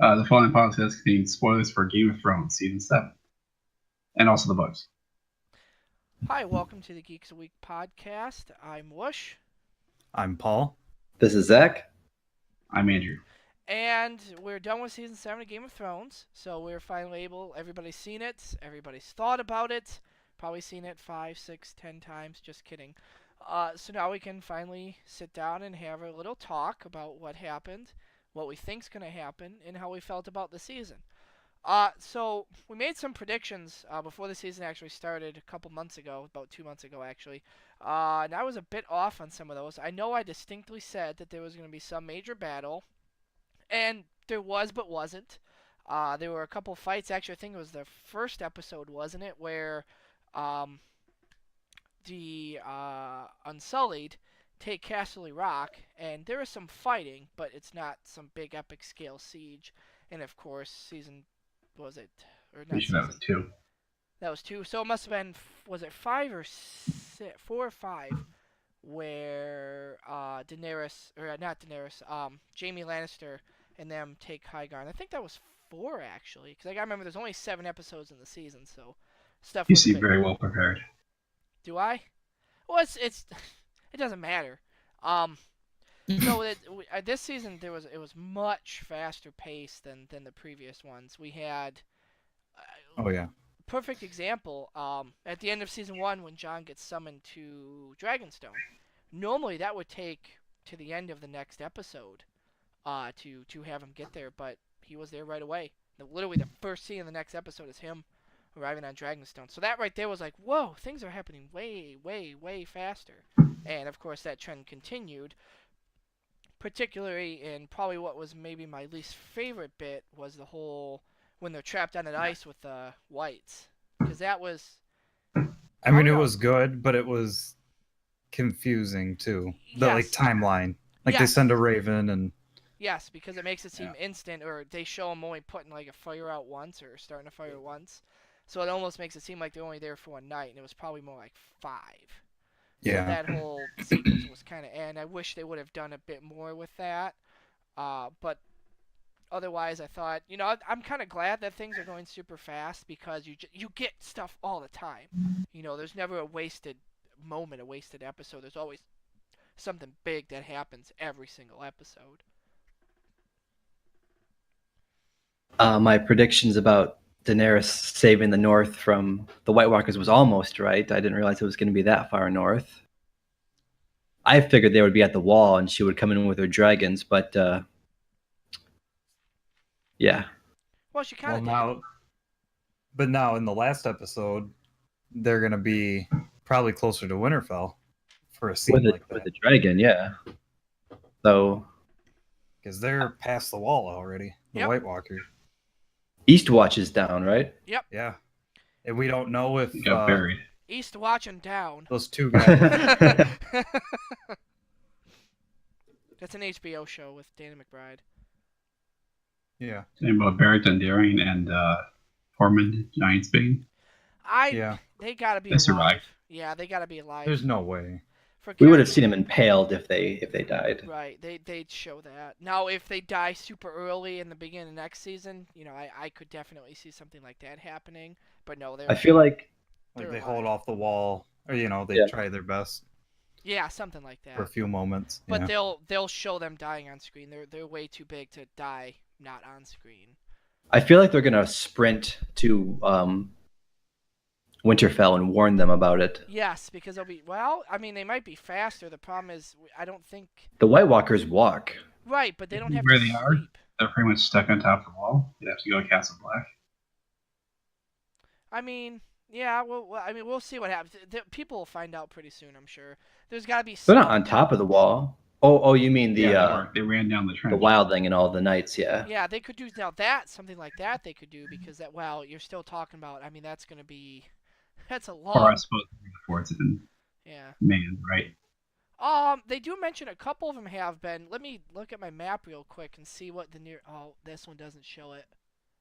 The following podcast contains spoilers for Game of Thrones Season 7, and also the books. Hi, welcome to the Geeks a Week podcast. I'm Whoosh. I'm Paul. This is Zach. I'm Andrew. And we're done with Season 7 of Game of Thrones, so we're finally able, everybody's seen it, everybody's thought about it, probably seen it 5, 6, 10 times, just kidding. So now we can finally sit down and have a little talk about what happened, what we think's going to happen, and how we felt about the season. So we made some predictions before the season actually started a couple months ago, about 2 months ago actually. And I was a bit off on some of those. I know I distinctly said that there was going to be some major battle, and there was but wasn't. There were a couple fights. Actually, I think it was the first episode, wasn't it, where the Unsullied take Castle Rock, and there is some fighting, but it's not some big epic scale siege. And of course, season was it or not? That was 2. That was 2. So it must have been, was it 5 or 6, 4 or 5, where Daenerys, or not Daenerys, Jaime Lannister and them take High Garden. I think that was 4 actually, because I gotta remember there's only 7 episodes in the season, so stuff. You seem very well prepared. Do I? Well, it's it doesn't matter. So this season it was much faster paced than the previous ones. We had Oh yeah. perfect example at the end of season 1 when Jon gets summoned to Dragonstone. Normally that would take to the end of the next episode to have him get there, but he was there right away. Literally the first scene in the next episode is him arriving on Dragonstone. So that right there was like, whoa, things are happening way, way, way faster. And of course that trend continued. Particularly in probably what was maybe my least favorite bit was the whole when they're trapped on the ice with the whites, because that was. I mean, it was good, but it was confusing too. The Yes. timeline, they Yes. send a raven and. Yes, because it makes it seem instant, or they show them only putting like a fire out once or starting a fire once, so it almost makes it seem like they're only there for one night, and it was probably more like 5. Yeah. So that whole sequence was kind of, and I wish they would have done a bit more with that. But otherwise, I thought, I'm kind of glad that things are going super fast because you get stuff all the time. There's never a wasted moment, a wasted episode. There's always something big that happens every single episode. My predictions about Daenerys saving the North from the White Walkers was almost right. I didn't realize it was going to be that far north. I figured they would be at the wall and she would come in with her dragons, but yeah. Well, she kind of But now in the last episode, they're going to be probably closer to Winterfell for a scene like that. With the dragon, yeah. So Because they're past the wall already, the White Walker. Eastwatch is down, right? Yep. Yeah. And we don't know if... He got buried. Eastwatch and down. Those 2 guys... That's an HBO show with Danny McBride. Yeah. Same about Barrett Dondarrion and Tormund Giantsbane. They gotta be They alive. survived. Yeah, they gotta be alive. There's no way. We would have seen him impaled if they died. Right, they'd show that. Now, if they die super early in the beginning of next season, I could definitely see something like that happening. But no, I feel like they hold off the wall, or they try their best. Yeah, something like that. For a few moments. But they'll show them dying on screen. They're way too big to die not on screen. I feel like they're gonna sprint to Winterfell and warn them about it. Yes, because they'll be they might be faster. The problem is I don't think the White Walkers walk. Right, but they don't have where to they sleep. are. They're pretty much stuck on top of the wall. You'd have to go to Castle Black. I mean, yeah, we'll see what happens. People will find out pretty soon, I'm sure. There's got to be. They're not on top of the wall. Oh, you mean they ran down the trench. The wildling and all the knights, yeah. Yeah, they could do something like that. They could do because you're still talking about. I mean, that's going to be. That's a long. Or I suppose the forts have been. Yeah. Manned, right? They do mention a couple of them have been. Let me look at my map real quick and see what the near. Oh, this one doesn't show it.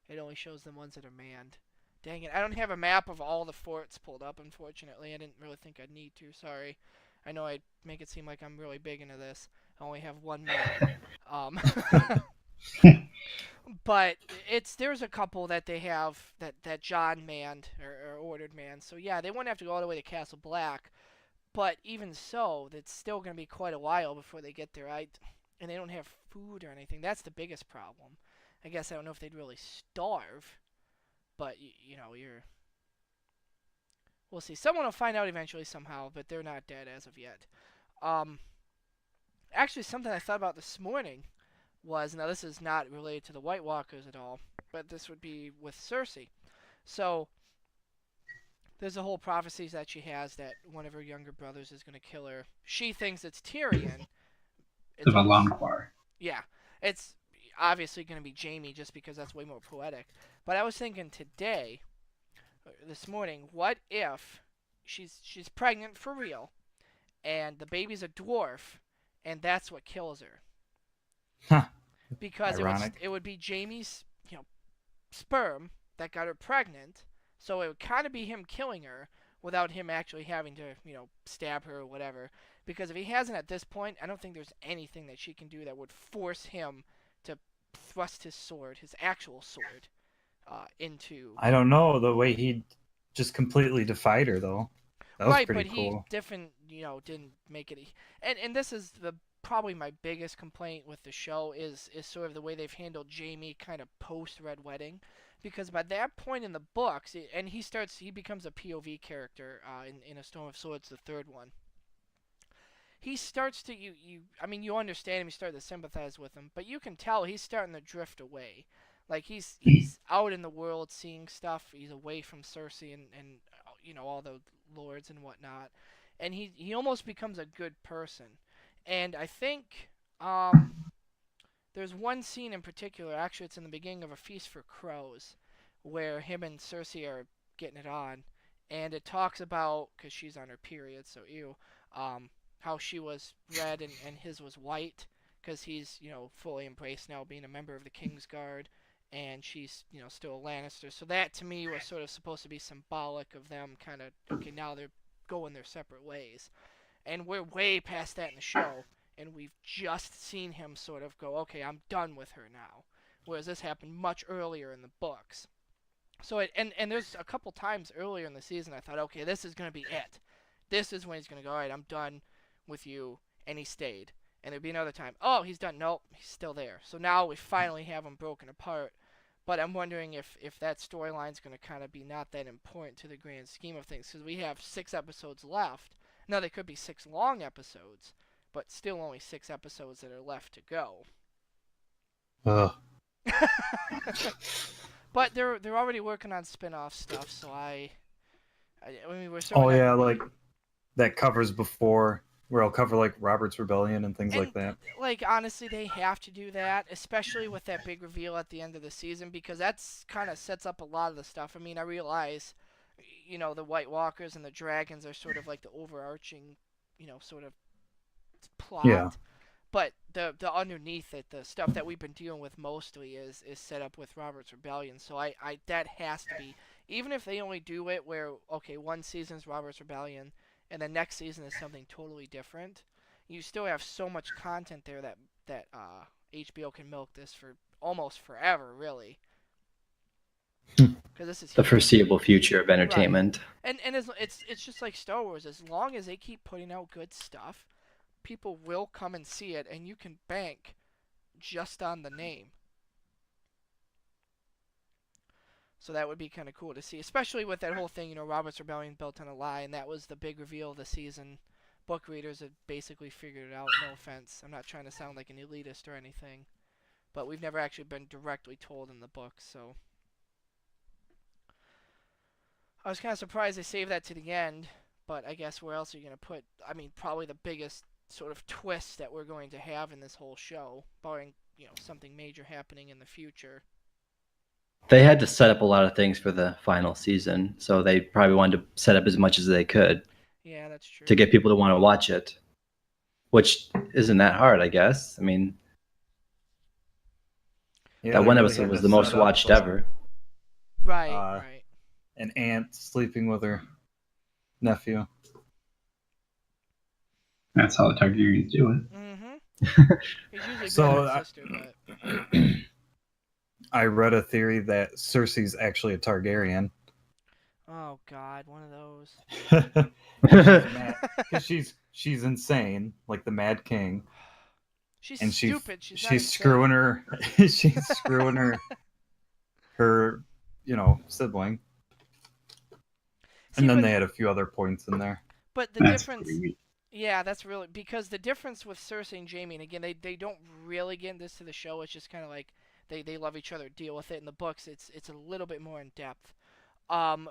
It only shows the ones that are manned. Dang it! I don't have a map of all the forts pulled up. Unfortunately, I didn't really think I'd need to. Sorry. I know I'd make it seem like I'm really big into this. I only have one map. But there's a couple that they have that John manned or ordered manned. So yeah, they wouldn't have to go all the way to Castle Black. But even so, it's still going to be quite a while before they get there. And they don't have food or anything. That's the biggest problem. I guess I don't know if they'd really starve, but you're. We'll see. Someone will find out eventually somehow, but they're not dead as of yet. Um, Actually, something I thought about this morning was, now this is not related to the White Walkers at all, but this would be with Cersei. So there's a whole prophecy that she has that one of her younger brothers is going to kill her. She thinks it's Tyrion. The It's almost, Valonqar. yeah, it's obviously going to be Jaime just because that's way more poetic. But I was thinking today, this morning, what if she's pregnant for real, and the baby's a dwarf, and that's what kills her? Huh. Because Ironic. it would be Jaime's sperm that got her pregnant, so it would kind of be him killing her without him actually having to stab her or whatever. Because if he hasn't at this point, I don't think there's anything that she can do that would force him to thrust his sword, his actual sword, into. I don't know the way he just completely defied her though. That was Right, pretty but cool. he didn't make it. And this is the probably my biggest complaint with the show is sort of the way they've handled Jaime kind of post Red Wedding, because by that point in the books, and he becomes a POV character in A Storm of Swords, the third one. He starts to I mean you understand him, you start to sympathize with him, but you can tell he's starting to drift away. Like he's out in the world seeing stuff. He's away from Cersei and all the lords and whatnot, and he almost becomes a good person. And I think there's one scene in particular. Actually, it's in the beginning of A Feast for Crows, where him and Cersei are getting it on, and it talks about, because she's on her period, so ew, how she was red and his was white, because he's fully embraced now being a member of the Kingsguard, and she's still a Lannister. So that to me was sort of supposed to be symbolic of them kind of, okay, now they're going their separate ways, and we're way past that in the show, and we've just seen him sort of go, okay, I'm done with her now, whereas this happened much earlier in the books. So and there's a couple times earlier in the season I thought, okay, this is gonna be it. This is when he's gonna go, all right, I'm done with you, and he stayed. And there'd be another time, oh, he's done. Nope, he's still there. So now we finally have him broken apart. But I'm wondering if that storyline's going to kind of be not that important to the grand scheme of things, because we have 6 episodes left. Now, they could be 6 long episodes, but still only 6 episodes that are left to go. Ugh. But they're already working on spin-off stuff, so I mean, we're Oh certainly not. yeah, like that covers before where I'll cover like Robert's Rebellion and things And like that. like honestly, they have to do that, especially with that big reveal at the end of the season, because that's kind of sets up a lot of the stuff. I mean, I realize, the White Walkers and the dragons are sort of like the overarching, sort of plot. Yeah. But the underneath it, the stuff that we've been dealing with mostly is set up with Robert's Rebellion. So I that has to be, even if they only do it where, okay, one season's Robert's Rebellion and the next season is something totally different, you still have so much content there that HBO can milk this for almost forever, really. Because this is The huge. foreseeable future of entertainment. And it's just like Star Wars. As long as they keep putting out good stuff, people will come and see it, and you can bank just on the name. So that would be kind of cool to see, especially with that whole thing, Robert's Rebellion built on a lie, and that was the big reveal of the season. Book readers had basically figured it out, no offense. I'm not trying to sound like an elitist or anything, but we've never actually been directly told in the books, so. I was kind of surprised they saved that to the end, but I guess where else are you going to put, I mean, probably the biggest sort of twist that we're going to have in this whole show, barring, something major happening in the future. They had to set up a lot of things for the final season, so they probably wanted to set up as much as they could Yeah, that's true. to get people to want to watch it, which isn't that hard, I guess. I mean, Yeah, that they one really episode had was to the most set up, watched like, ever. Right, Uh, right. An aunt sleeping with her nephew. That's how the Targaryens do it. Mm-hmm. He's usually So, better than sister, but I read a theory that Cersei's actually a Targaryen. oh god, one of those. Because she's insane, like the Mad King, She's and stupid. She's not she's insane. screwing her she's screwing her sibling. See, And then but, they had a few other points in there. but the That's difference, pretty weak. yeah, that's really because the difference with Cersei and Jaime, and again, they don't really get this to the show. It's just kind of like they love each other, deal with it. In the books, it's a little bit more in depth.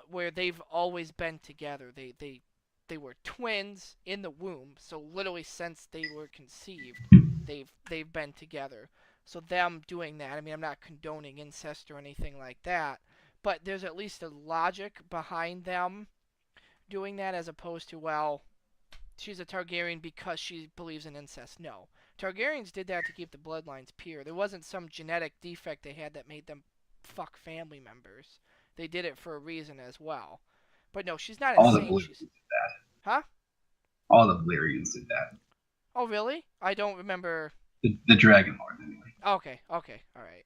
Where they've always been together. They were twins in the womb, so literally since they were conceived, they've been together. So them doing that, I mean, I'm not condoning incest or anything like that, but there's at least a logic behind them doing that as opposed to, well, she's a Targaryen because she believes in incest. No. Targaryens did that to keep the bloodlines pure. There wasn't some genetic defect they had that made them fuck family members. They did it for a reason as well. But no, she's not All the insane. Valyrians She's did that. huh? All the Valyrians did that. Oh really? I don't remember. The Dragon Lord, anyway. Okay, okay, all right.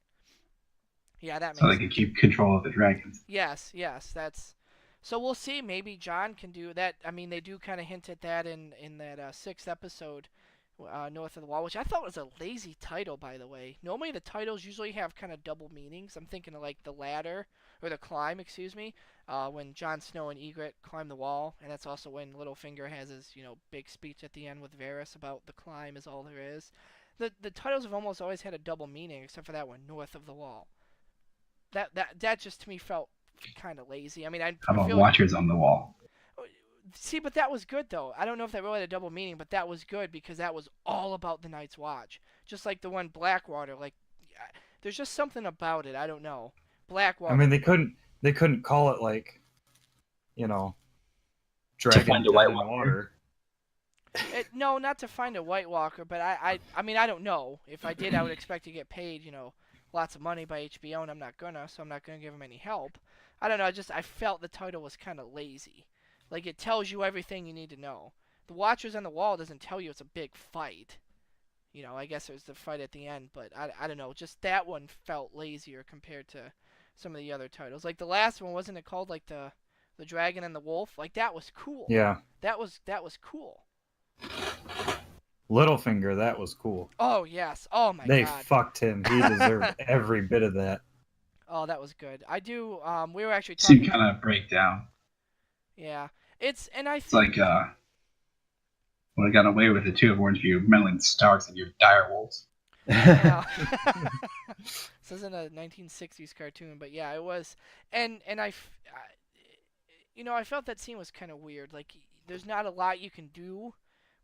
Yeah, that So makes they sense. could keep control of the dragons. Yes, yes, that's. So we'll see. Maybe John can do that. I mean, they do kind of hint at that in that sixth episode, North of the Wall, which I thought was a lazy title, by the way. Normally the titles usually have kind of double meanings. I'm thinking of like the ladder or the climb, excuse me, when Jon Snow and Ygritte climb the wall, and that's also when Littlefinger has his big speech at the end with Varys about the climb is all there is. The titles have almost always had a double meaning, except for that one, North of the Wall. That just to me felt kind of lazy. I mean, How I about feel Watchers on the Wall? see, but that was good though. I don't know if that really had a double meaning, but that was good because that was all about the Night's Watch. Just like the one Blackwater, like there's just something about it. I don't know. Blackwater. I mean, they couldn't call it like, you know, dragon find a dead White in Walker. water. No, not to find a White Walker, but I mean, I don't know. If I did, I would expect to get paid, lots of money by HBO, and I'm not gonna, so I'm not gonna give them any help. I don't know. I felt the title was kind of lazy. Like it tells you everything you need to know. The Watchers on the Wall doesn't tell you it's a big fight. I guess there's the fight at the end, but I don't know. Just that one felt lazier compared to some of the other titles. Like the last one, wasn't it called like the Dragon and the Wolf? Like that was cool. Yeah. That was cool. Littlefinger, that was cool. Oh yes. Oh my They god. fucked him. He deserved every bit of that. Oh, that was good. I do. We were actually So you talking. kind of break down. Yeah. And I It's think. like when I got away with it too, if it weren't for you meddling Starks and your direwolves. Yeah. This isn't a 1960s cartoon, but yeah, it was. And I felt that scene was kind of weird. Like, there's not a lot you can do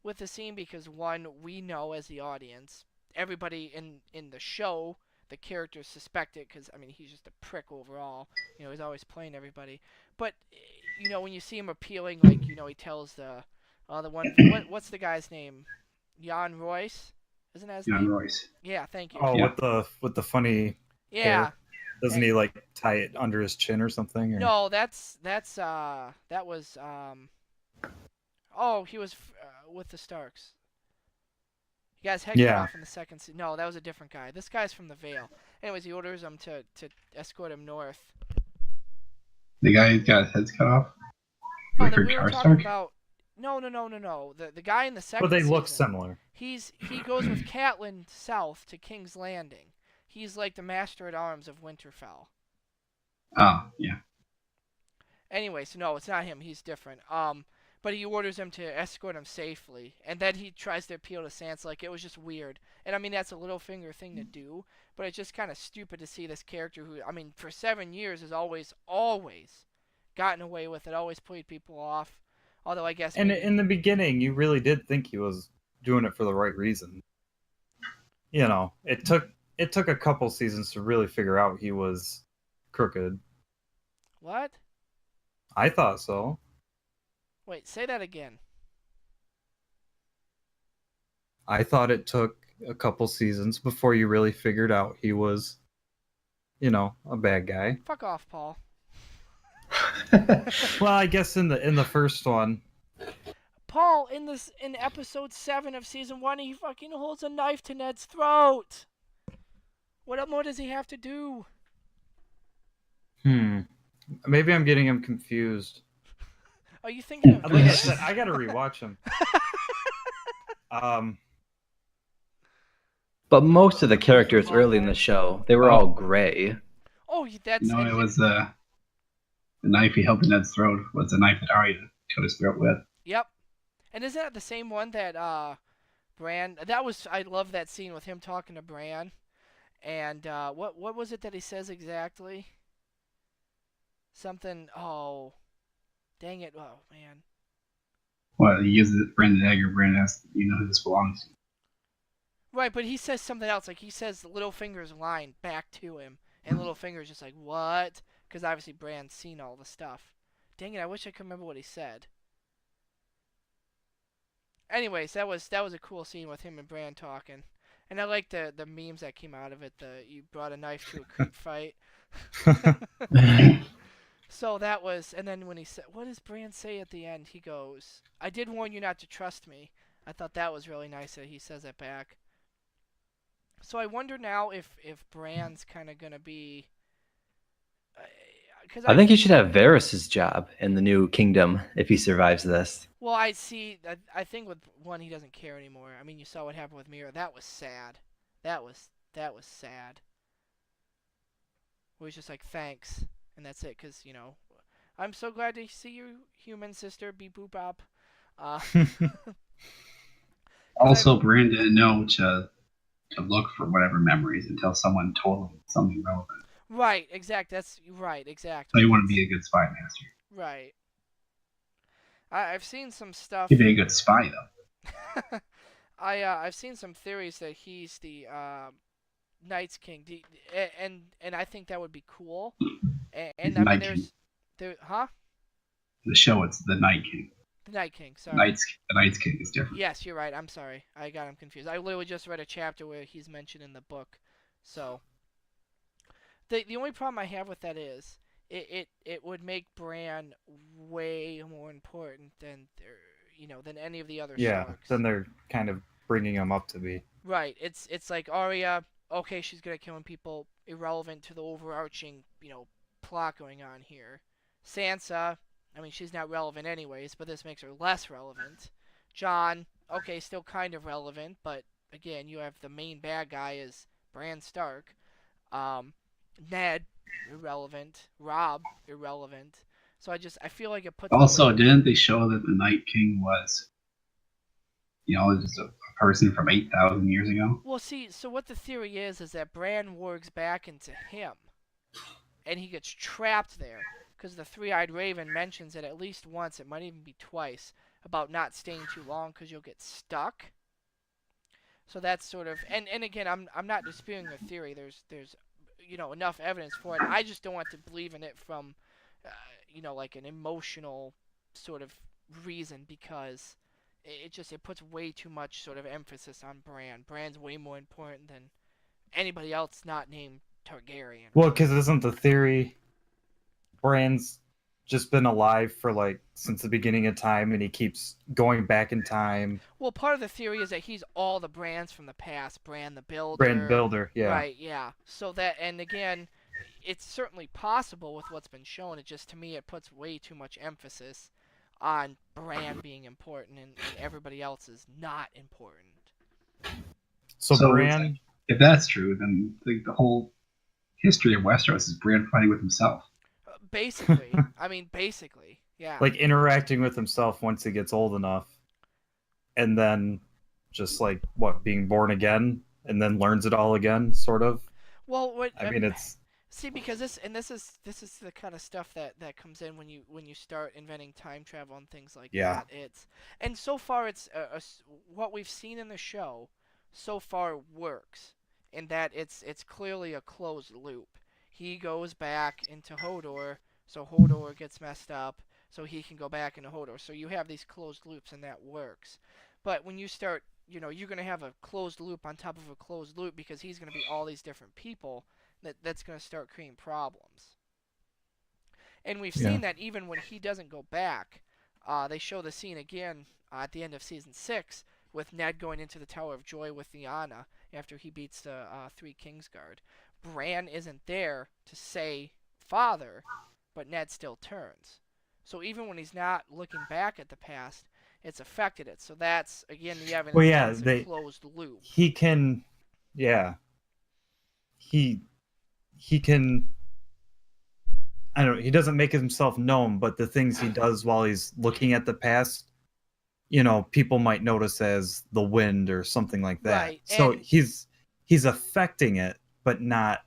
with the scene because one, we know as the audience, everybody in the show, the characters suspect it because I mean he's just a prick overall. He's always playing everybody. But when you see him appealing, like he tells the one what's the guy's name, Jan Royce, isn't that his Young name? Royce. Yeah, thank you. Oh, Yeah. with the funny Yeah. hair. Doesn't he like tie it under his chin or something? Or... No, that was oh, he was with the Starks. He got his head cut Yeah. off in the second season. No, that was a different guy. This guy's from the Vale. Anyways, he orders him to escort him north. The guy who got his heads cut off? Oh, that Richard we were talking Stark? about. No. The guy in the second But they look season, similar. he goes with Catelyn south to King's Landing. He's like the master at arms of Winterfell. Oh, yeah. Anyway, so no, it's not him. He's different. But he orders him to escort him safely, and then he tries to appeal to Sansa. Like, it was just weird. And I mean, that's a Littlefinger thing to do, but it's just kind of stupid to see this character who, I mean, for 7 years has always gotten away with it. Always played people off. Although I guess. And Maybe, in the beginning, you really did think he was doing it for the right reason. It took a couple seasons to really figure out he was crooked. what? I thought so. Wait, say that again. I thought it took a couple seasons before you really figured out he was, a bad guy. Fuck off, Paul. Well, I guess in the first one, Paul, in episode 7 of season 1, he fucking holds a knife to Ned's throat. What more does he have to do? Maybe I'm getting him confused. Are you thinking of Like I Chris? said, I gotta rewatch him. But most of the characters early in the show, they were all gray. Oh, that's... No, it was the knife he held to Ned's throat was the knife that Arya cut his throat with. Yep. And isn't that the same one that Bran... I love that scene with him talking to Bran. And what was it that he says exactly? Something... Oh... Dang it. Oh, man. Well, he uses it, Brandon dagger. Brandon asks, you know who this belongs to. Right, but he says something else. Like, he says Littlefinger's line back to him. And Littlefinger's just like, what? Because obviously Bran's seen all the stuff. Dang it, I wish I could remember what he said. Anyways, that was a cool scene with him and Bran talking. And I like the memes that came out of it. You brought a knife to a creep fight. So that was, and then when he said, what does Bran say at the end? He goes, I did warn you not to trust me. I thought that was really nice that he says that back. So I wonder now if Bran's kind of going to be... I think he should have Varys' job in the new kingdom if he survives this. Well, I think with one, he doesn't care anymore. I mean, you saw what happened with Mira. That was sad. That was sad. Where he's just like, thanks. And that's it, because, you know, I'm so glad to see you, human sister, beep boop bop. Also, Bran didn't know to look for whatever memories until someone told him something relevant. Right, exactly. That's right, exactly. So you want to be a good spy master. Right. I've seen some stuff. He'd be a good spy, though. I've seen some theories that he's the Night's King, and I think that would be cool. And I mean, huh? The show, it's the Night King. The Night King, sorry. The Night's King is different. Yes, you're right. I'm sorry. I got him confused. I literally just read a chapter where he's mentioned in the book. So the only problem I have with that is it would make Bran way more important than any of the other Starks. Then they're kind of bringing him up to be. Right. It's like Arya. Okay, she's good at killing people. Irrelevant to the overarching plot going on here. Sansa, I mean, she's not relevant anyways, but this makes her less relevant. Jon, okay, still kind of relevant, but again, you have the main bad guy is Bran Stark. Ned, irrelevant. Robb, irrelevant. So I feel like it puts... Also, didn't they show that the Night King was, just a person from 8,000 years ago? Well, see, so what the theory is that Bran wargs back into him, and he gets trapped there, because the Three-Eyed Raven mentions it at least once, it might even be twice, about not staying too long because you'll get stuck. So that's sort of... And again, I'm not disputing the theory. There's enough evidence for it. I just don't want to believe in it from, like an emotional sort of reason, because it puts way too much sort of emphasis on Bran. Bran's way more important than anybody else not named Targaryen. Well, because isn't the theory Bran's just been alive for since the beginning of time, and he keeps going back in time? Well, part of the theory is that he's all the Brans from the past. Bran the Builder. Bran Builder, yeah. Right, yeah. So that, and again, it's certainly possible with what's been shown. It just, to me, it puts way too much emphasis on Bran being important and everybody else is not important. So Bran... If that's true, then the whole history of Westeros is Bran fighting with himself. Basically. I mean, basically, yeah. Interacting with himself once he gets old enough. And then just being born again and then learns it all again, sort of. Well, it's... See, because this is the kind of stuff that comes in when you start inventing time travel and things like that. And so far it's what we've seen in the show so far works in that it's clearly a closed loop. He goes back into Hodor, so Hodor gets messed up, so he can go back into Hodor. So you have these closed loops, and that works. But when you start, you're going to have a closed loop on top of a closed loop because he's going to be all these different people. That's going to start creating problems. And we've seen that even when he doesn't go back, they show the scene again at the end of season 6 with Ned going into the Tower of Joy with Lyanna after he beats the Three Kingsguard. Bran isn't there to say father, but Ned still turns. So even when he's not looking back at the past, it's affected it. So that's, again, the evidence Well, that yeah, it's a closed loop. he can, yeah, he can. I don't know. He doesn't make himself known, but the things he does while he's looking at the past, people might notice as the wind or something like that. Right, So and- he's affecting it, but not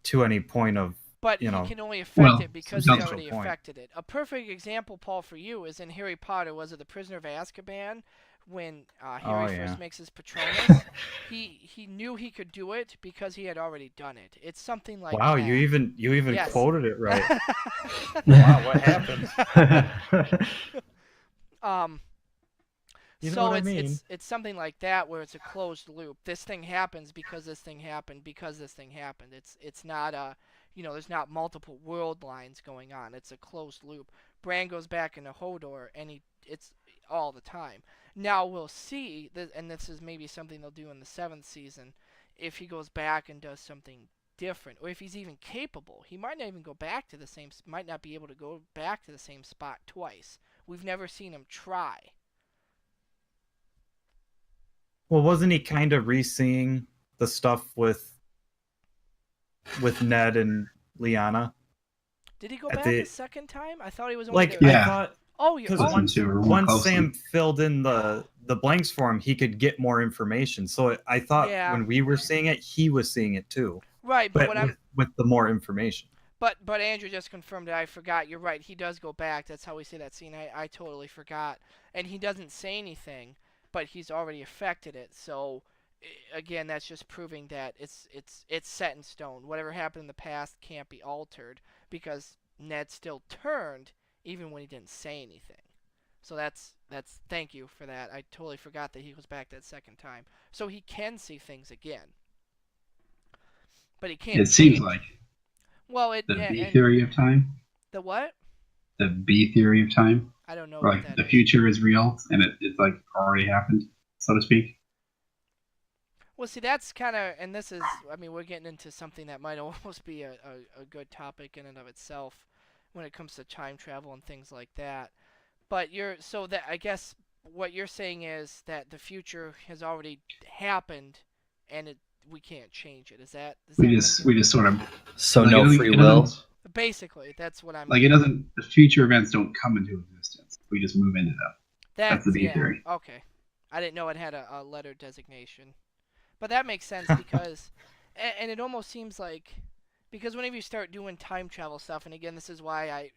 to any point of. But You know, he can only affect well, it because he substantial already point. affected it. A perfect example, Paul, for you is in Harry Potter. Was it The Prisoner of Azkaban? When Harry yeah. first makes his Patronus, he knew he could do it because he had already done it. It's something like Wow, that. you even Yes. quoted it right. Wow, what happened? You know So what I it's, mean? it's something like that where it's a closed loop. This thing happens because this thing happened because this thing happened. It's not there's not multiple world lines going on. It's a closed loop. Bran goes back into Hodor and it's all the time. Now we'll see, and this is maybe something they'll do in the 7th season, if he goes back and does something different, or if he's even capable. He might not even go back to might not be able to go back to the same spot twice. We've never seen him try. Well, wasn't he kind of re-seeing the stuff with Ned and Lyanna? Did he go At back the- a second time? I thought he was only Like there. Yeah. I thought, Oh, you're because oh, Listen to her more once closely. Sam filled in the blanks for him, he could get more information. So I thought Yeah. when we were seeing it, he was seeing it too, right, but but what I'm with the more information. But Andrew just confirmed it. I forgot. You're right. He does go back. That's how we say that scene. I totally forgot. And he doesn't say anything, but he's already affected it. So again, that's just proving that it's set in stone. Whatever happened in the past can't be altered because Ned still turned even when he didn't say anything. So that's thank you for that. I totally forgot that he goes back that second time. So he can see things again. But he can't. It seems change. like Well, the B and theory of time. the what? The B theory of time. I don't know Where, what like that the is. future is real and it's like already happened, so to speak. Well, see, that's kind of, and this is, I mean, we're getting into something that might almost be a good topic in and of itself when it comes to time travel and things like that. But I guess what you're saying is that the future has already happened and we can't change it. Is that We what I'm just getting sort of So like, no it doesn't- free it will. doesn't- at? Basically, that's what I'm. Like it doesn't. The future events don't come into existence. We just move into them. That's the B yeah, theory. Okay. I didn't know it had a letter designation. But that makes sense because, and it almost seems like, because whenever you start doing time travel stuff, and again, this is why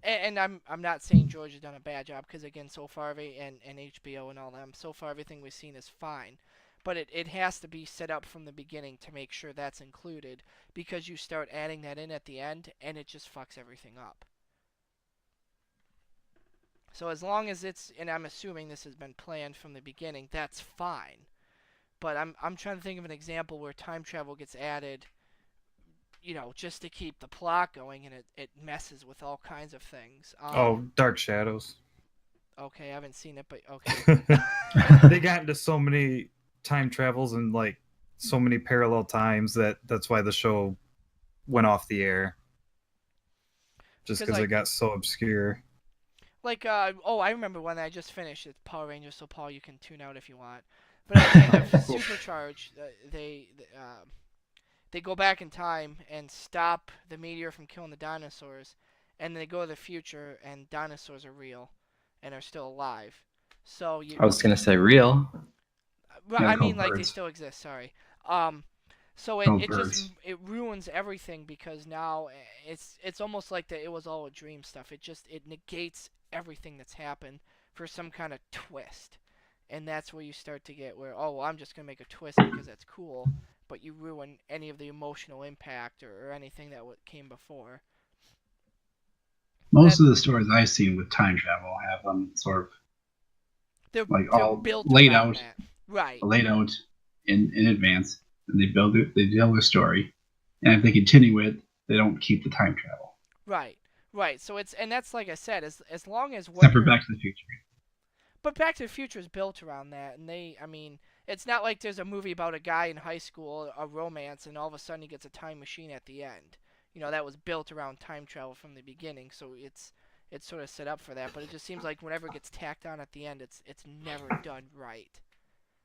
and I'm not saying George has done a bad job, because again, so far, and HBO and all them, so far everything we've seen is fine. But it has to be set up from the beginning to make sure that's included, because you start adding that in at the end, and it just fucks everything up. So as long as and I'm assuming this has been planned from the beginning, that's fine. But I'm trying to think of an example where time travel gets added, just to keep the plot going, and it messes with all kinds of things. Dark Shadows. Okay, I haven't seen it, but okay. They got into so many time travels and like so many parallel times that's why the show went off the air. Just because it got so obscure. Like, I remember one that I just finished. It's Power Rangers, so Paul, you can tune out if you want. But at the end of Supercharge, they go back in time and stop the meteor from killing the dinosaurs, and they go to the future, and dinosaurs are real, and are still alive. So I was gonna say real. I mean, like birds. they still exist. Sorry. So it just it ruins everything because now it's almost like that it was all a dream stuff. It negates everything that's happened for some kind of twist. And that's where you start to get where, well, I'm just going to make a twist because that's cool, but you ruin any of the emotional impact or anything that came before. Most of the stories I've seen with time travel have them sort of they're all built laid around out, that. Right. laid out in advance, and they tell their story, and if they continue it, they don't keep the time travel. Right. So and that's like I said, as long as Except for Back to the Future. But Back to the Future is built around that, and it's not like there's a movie about a guy in high school, a romance, and all of a sudden he gets a time machine at the end. That was built around time travel from the beginning, so it's sort of set up for that. But it just seems like whenever it gets tacked on at the end, it's never done right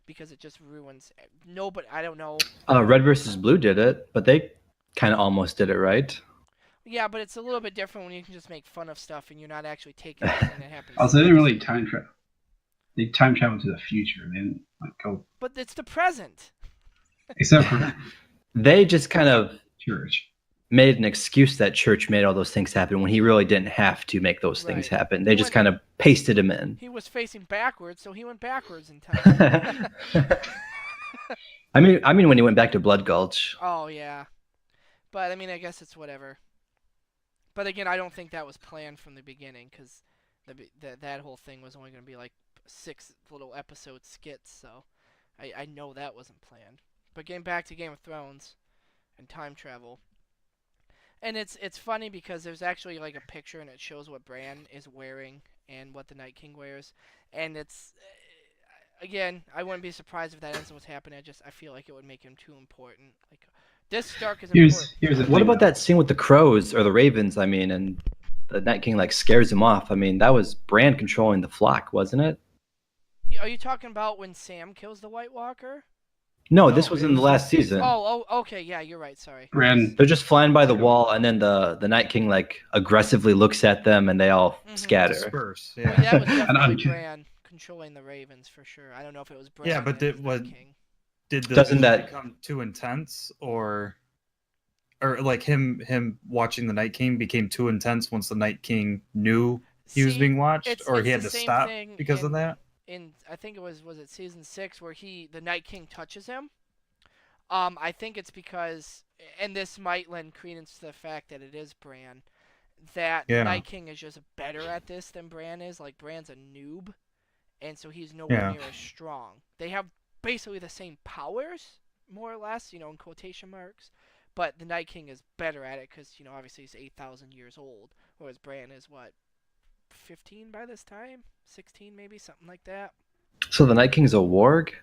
because it just ruins. No, but I don't know. Red versus Blue did it, but they kind of almost did it right. Yeah, but it's a little bit different when you can just make fun of stuff and you're not actually taking anything that happens. Also, they didn't really time travel. They time traveled to the future. They didn't go. But it's the present. Except for They just kind of church. made an excuse that Church made all those things happen when he really didn't have to make those things Right. happen. They just kind of pasted him in. He was facing backwards, so he went backwards in time. I mean, when he went back to Blood Gulch. Oh yeah, but I guess it's whatever. But again, I don't think that was planned from the beginning because that whole thing was only going to be like 6 little episode skits. So I know that wasn't planned. But getting back to Game of Thrones and time travel, and it's funny because there's actually like a picture and it shows what Bran is wearing and what the Night King wears, and it's again, I wouldn't be surprised if that ends up what's happening. I feel like it would make him too important. Like this Stark is important. Here's the What thing, about though. that scene with the crows or the ravens? And the Night King like scares him off. That was Bran controlling the flock, wasn't it? Are you talking about when Sam kills the White Walker? No, No, this was it in the was last this season. Oh, okay, yeah, you're right. Sorry. Bran? They're just flying by the wall, and then the Night King like aggressively looks at them, and they all Mhm. scatter. Disperse. Well, Yeah. that was definitely I'm- Bran controlling the Ravens for sure. I don't know if it was Bran. Yeah, but and did the what- Night King. Did the Doesn't vision that- become too intense, or like him watching the Night King became too intense once the Night King knew he was See, being watched, it's- or he had it's to the same stop thing because of in- that? In I think it was it season 6 where the Night King touches him. I think it's because, and this might lend credence to the fact that it is Bran, that the Yeah. Night King is just better at this than Bran is. Like Bran's a noob, and so he's nowhere Yeah. near as strong. They have basically the same powers, more or less, in quotation marks. But the Night King is better at it because, obviously he's 8,000 years old, whereas Bran is, 15 by this time? 16 maybe, something like that. So the Night King's a warg?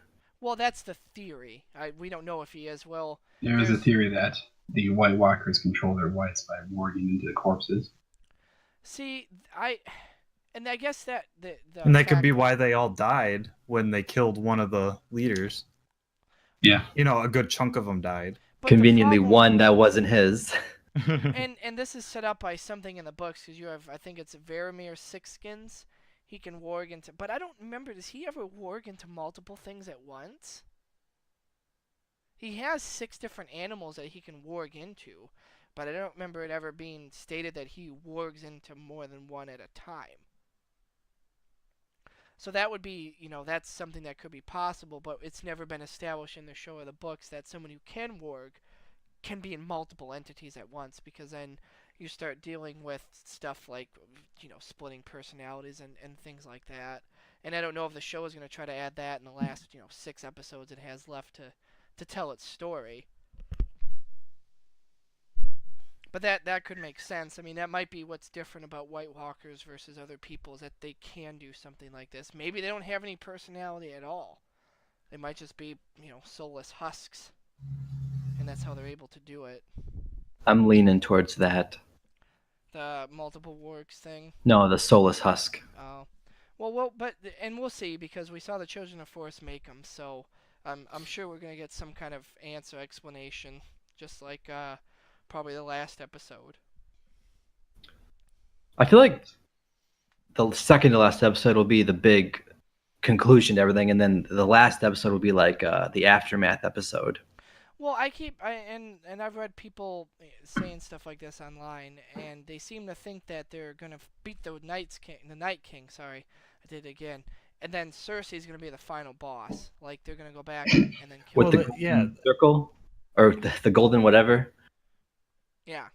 Well, that's the theory. We don't know if he is. Well, There is a there's- theory that the White Walkers control their whites by warging into the corpses. see, and I guess that the And that could fact- be why they all died when they killed one of the leaders. Yeah. A good chunk of them died. but the Conveniently, problem- one that wasn't his. And this is set up by something in the books because you have, I think it's Varamir Sixskins. He can warg into, but I don't remember. Does he ever warg into multiple things at once? He has 6 different animals that he can warg into, but I don't remember it ever being stated that he wargs into more than one at a time. So that would be, that's something that could be possible, but it's never been established in the show or the books that someone who can warg can be in multiple entities at once, because then you start dealing with stuff like, splitting personalities and things like that. And I don't know if the show is going to try to add that in the last, 6 episodes it has left to tell its story. But that could make sense. That might be what's different about White Walkers versus other peoples, that they can do something like this. Maybe they don't have any personality at all. They might just be, soulless husks. And that's how they're able to do it. I'm leaning towards that. The multiple wargs thing. No, the soulless husk. Oh. And we'll see, because we saw the Children of Force make them, so I'm sure we're going to get some kind of answer, explanation, just like probably the last episode. I feel like the second to last episode will be the big conclusion to everything, and then the last episode will be like the aftermath episode. Well, and I've read people saying stuff like this online, and they seem to think that they're gonna beat the Night King. Sorry, I did it again. And then Cersei's gonna be the final boss. Like they're gonna go back and then kill With her. the Well, yeah. circle, or the golden whatever. Yeah.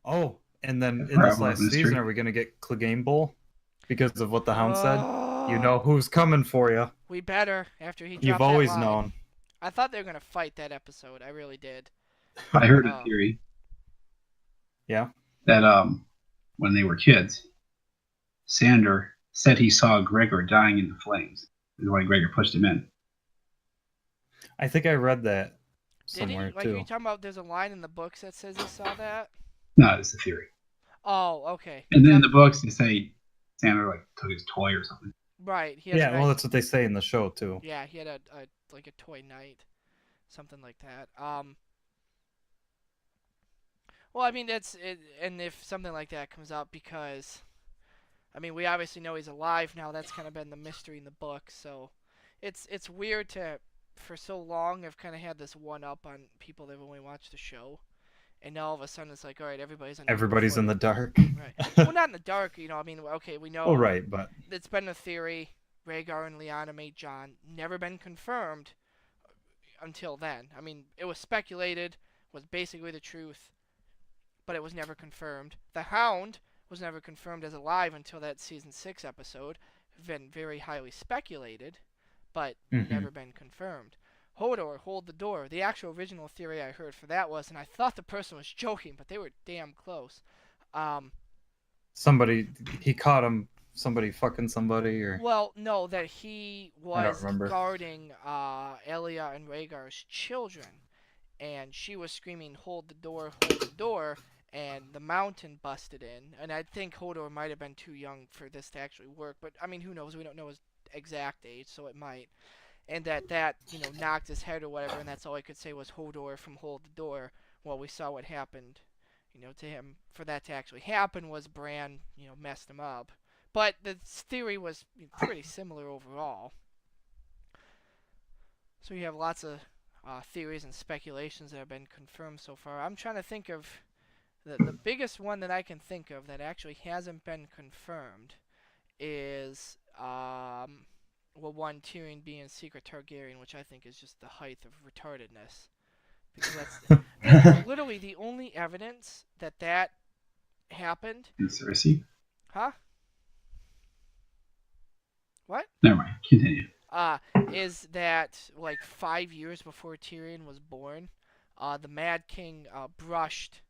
Oh, and then in this Bravo, last mystery. season, are we going to get Clegane Bowl? Because of what the Hound said? You Oh, know who's coming for you. We better after he. You've dropped that always line. known. I thought they were gonna fight that episode. I really did. I heard Oh. a theory Yeah. that when they were kids, Sandor said he saw Gregor dying in the flames. Is why Gregor pushed him in. I think I read that Did he? somewhere Like, are too. you talking about? There's a line in the books that says he saw that. No, it's a theory. Oh, okay. And then in the books, they say Santa like took his toy or something. Right. He has Yeah, a well, nice, that's what they say in the show too. yeah, he had a like a toy night, something like that. Well, I mean that's it, and if something like that comes up, because I mean we obviously know he's alive now. That's kind of been the mystery in the book, so it's weird to for so long I've kind of had this one up on people that have only watched the show, and now all of a sudden it's like, all right, everybody's on Everybody's in the dark. right. Well, not in the dark, you know. I mean, okay, we know. Oh, right, but It's been a theory. Rhaegar and Lyanna made Jon. Never been confirmed until then. I mean, it was speculated, was basically the truth, but it was never confirmed. The Hound was never confirmed as alive until that season 6 episode. Been very highly speculated, but never been confirmed. Hodor, hold the door. The actual original theory I heard for that was, and I thought the person was joking, but they were damn close. he caught him. Somebody fucking somebody, or Well, no, that he I don't was remember. guarding Elia and Rhaegar's children, and she was screaming, hold the door, and the mountain busted in. And I think Hodor might have been too young for this to actually work, but I mean, who knows? We don't know his exact age, so it might. And that knocked his head or whatever, and that's all I could say was Hodor from hold the door. Well, we saw what happened, to him. For that to actually happen was Bran, messed him up. But the theory was pretty similar overall. So you have lots of theories and speculations that have been confirmed so far. I'm trying to think of the biggest one that I can think of that actually hasn't been confirmed is one, Tyrion being secret Targaryen, which I think is just the height of retardedness, because that's literally the only evidence that happened. And Cersei? Huh? What? Never mind. Continue. Is that like 5 years before Tyrion was born, the Mad King brushed,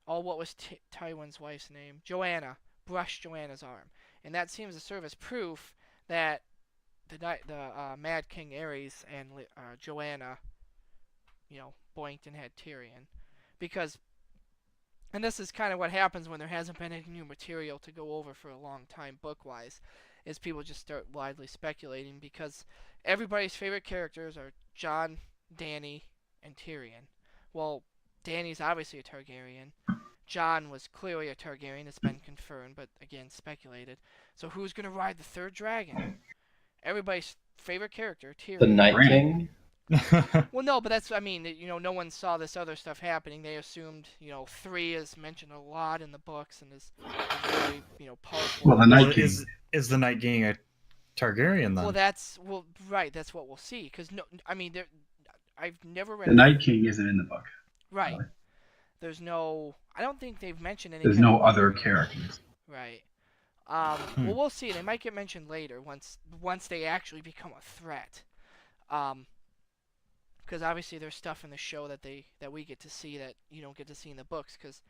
what was Tywin's wife's name? Joanna. Brushed Joanna's arm. And that seems to serve as proof that the Mad King Aerys and Joanna, boinked and had Tyrion. Because, and this is kind of what happens when there hasn't been any new material to go over for a long time book-wise, is people just start widely speculating, because everybody's favorite characters are Jon, Dany, and Tyrion. Well, Dany's obviously a Targaryen. Jon was clearly a Targaryen. It's been confirmed, but again, speculated. So who's going to ride the third dragon? Everybody's favorite character, Tyrion. The Night King? Well, no, but that's, I mean, no one saw this other stuff happening. They assumed, 3 is mentioned a lot in the books and is really, powerful. Well, the Night King. Is the Night King a Targaryen then? Well, right, that's what we'll see. Because, no, I mean, I've never read... The Night King isn't in the book. Right. There's no... I don't think they've mentioned any... There's no other characters. Right. Well, we'll see. They might get mentioned later once they actually become a threat. Because obviously there's stuff in the show that we get to see that you don't get to see in the books, because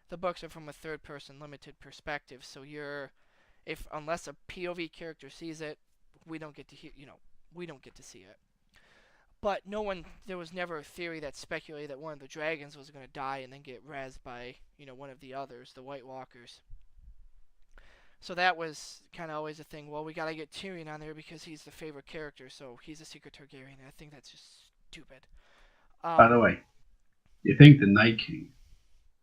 the books are from a third-person limited perspective. So unless a POV character sees it, we don't get to hear. We don't get to see it. But there was never a theory that speculated that one of the dragons was going to die and then get rezzed by one of the others, the White Walkers. So that was kind of always a thing. Well, we got to get Tyrion on there because he's the favorite character, so he's a secret Targaryen. And I think that's just stupid. By the way, you think the Night King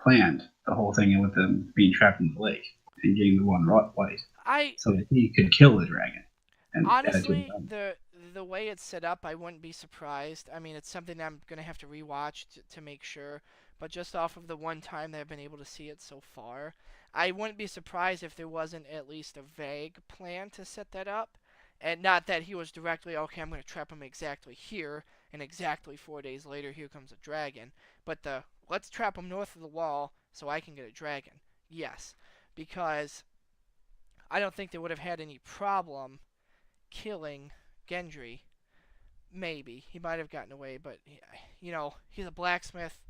planned the whole thing with them being trapped in the lake and getting the one white so that he could kill the dragon? And honestly, the way it's set up, I wouldn't be surprised. I mean, it's something I'm going to have to rewatch to make sure. But just off of the one time that I've been able to see it so far, I wouldn't be surprised if there wasn't at least a vague plan to set that up. And not that he was directly, okay, I'm going to trap him exactly here, and exactly 4 days later, here comes a dragon. But let's trap him north of the wall so I can get a dragon. Yes, because I don't think they would have had any problem killing Gendry. Maybe. He might have gotten away, but, he's a blacksmith.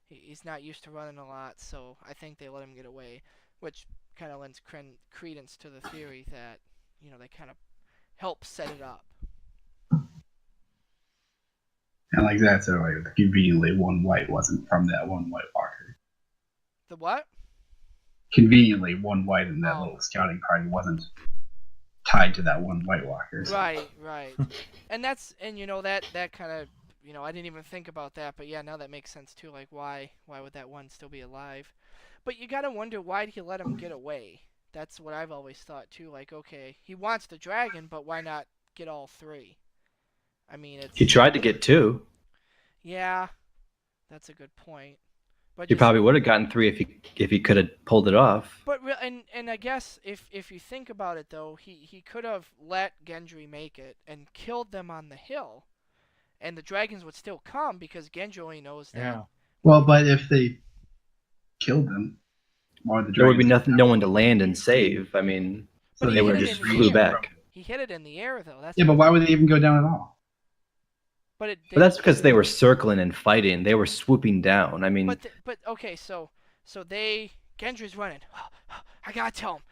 He's not used to running a lot, so I think they let him get away, which kind of lends credence to the theory that they kind of help set it up. And like that, so like conveniently, one white wasn't from that one White Walker. The what? Conveniently, one white in that little scouting party wasn't tied to that one White Walker. So. Right. And that kind of, I didn't even think about that, but yeah, now that makes sense too. Like, why would that one still be alive? But you gotta wonder, why did he let him get away? That's what I've always thought too. Like, okay, he wants the dragon, but why not get all three? I mean, he tried to get 2. Yeah, that's a good point. But he probably would have gotten 3 if he could have pulled it off. But and I guess if you think about it though, he could have let Gendry make it and killed them on the hill, and the dragons would still come because Gendry only knows that. Yeah. Well, but if they killed them, there would be no one to land and save. I mean, so they would have just flew back. He hit it in the air though. Yeah, but why would they even go down at all? But that's because they were circling and fighting. They were swooping down. I mean, but okay, so Gendry's running. I gotta tell him.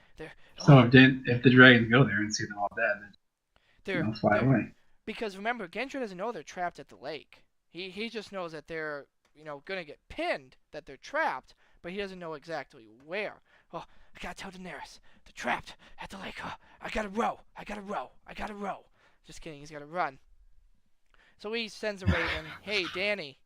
So if the dragons go there and see them all dead, they'll fly away. Because remember, Gendry doesn't know they're trapped at the lake. He just knows that they're gonna get pinned, that they're trapped, but he doesn't know exactly where. Oh, I gotta tell Daenerys, they're trapped at the lake. Oh, I gotta row. Just kidding. He's gotta run. So he sends a raven. Hey, Dany,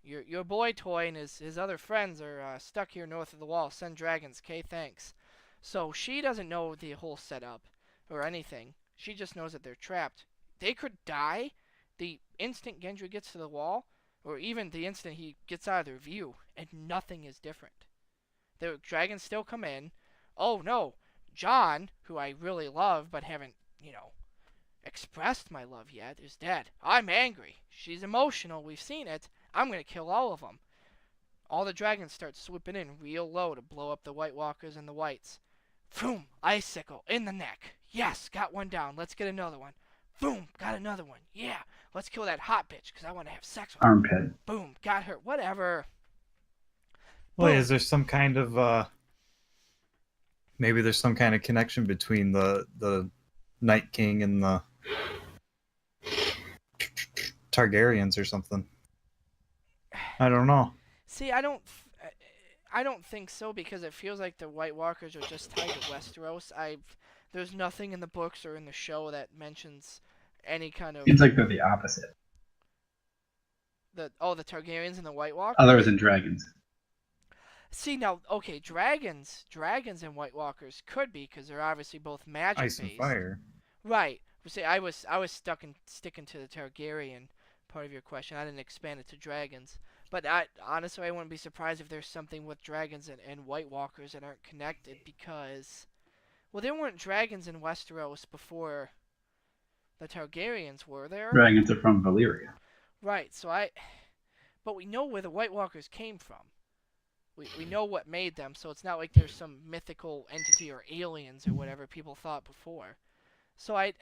your boy toy and his other friends are stuck here north of the wall. Send dragons. Okay, thanks. So she doesn't know the whole setup or anything. She just knows that they're trapped. They could die the instant Gendry gets to the wall, or even the instant he gets out of their view, and nothing is different. The dragons still come in. Oh no, Jon, who I really love but haven't, expressed my love yet, is dead. I'm angry. She's emotional. We've seen it. I'm going to kill all of them. All the dragons start swooping in real low to blow up the White Walkers and the Whites. Boom! Icicle in the neck. Yes, got one down. Let's get another one. Boom! Got another one. Yeah, let's kill that hot bitch because I want to have sex with her. Armpit. Boom! Got her. Whatever. Well, is there some kind of maybe there's some kind of connection between the Night King and the Targaryens or something? I don't know. See, I don't think so, because it feels like the White Walkers are just tied to Westeros. There's nothing in the books or in the show that mentions any kind of. It's like they're the opposite. The Targaryens and the White Walkers. Others than dragons. See now, okay, dragons and White Walkers could be, because they're obviously both magic based. Ice and fire. Right. See, I was sticking to the Targaryen part of your question. I didn't expand it to dragons. But honestly, I wouldn't be surprised if there's something with dragons and White Walkers that aren't connected, because, well, there weren't dragons in Westeros before the Targaryens, were there? Dragons are from Valyria. Right, but we know where the White Walkers came from. We know what made them, so it's not like there's some mythical entity or aliens or whatever people thought before. So I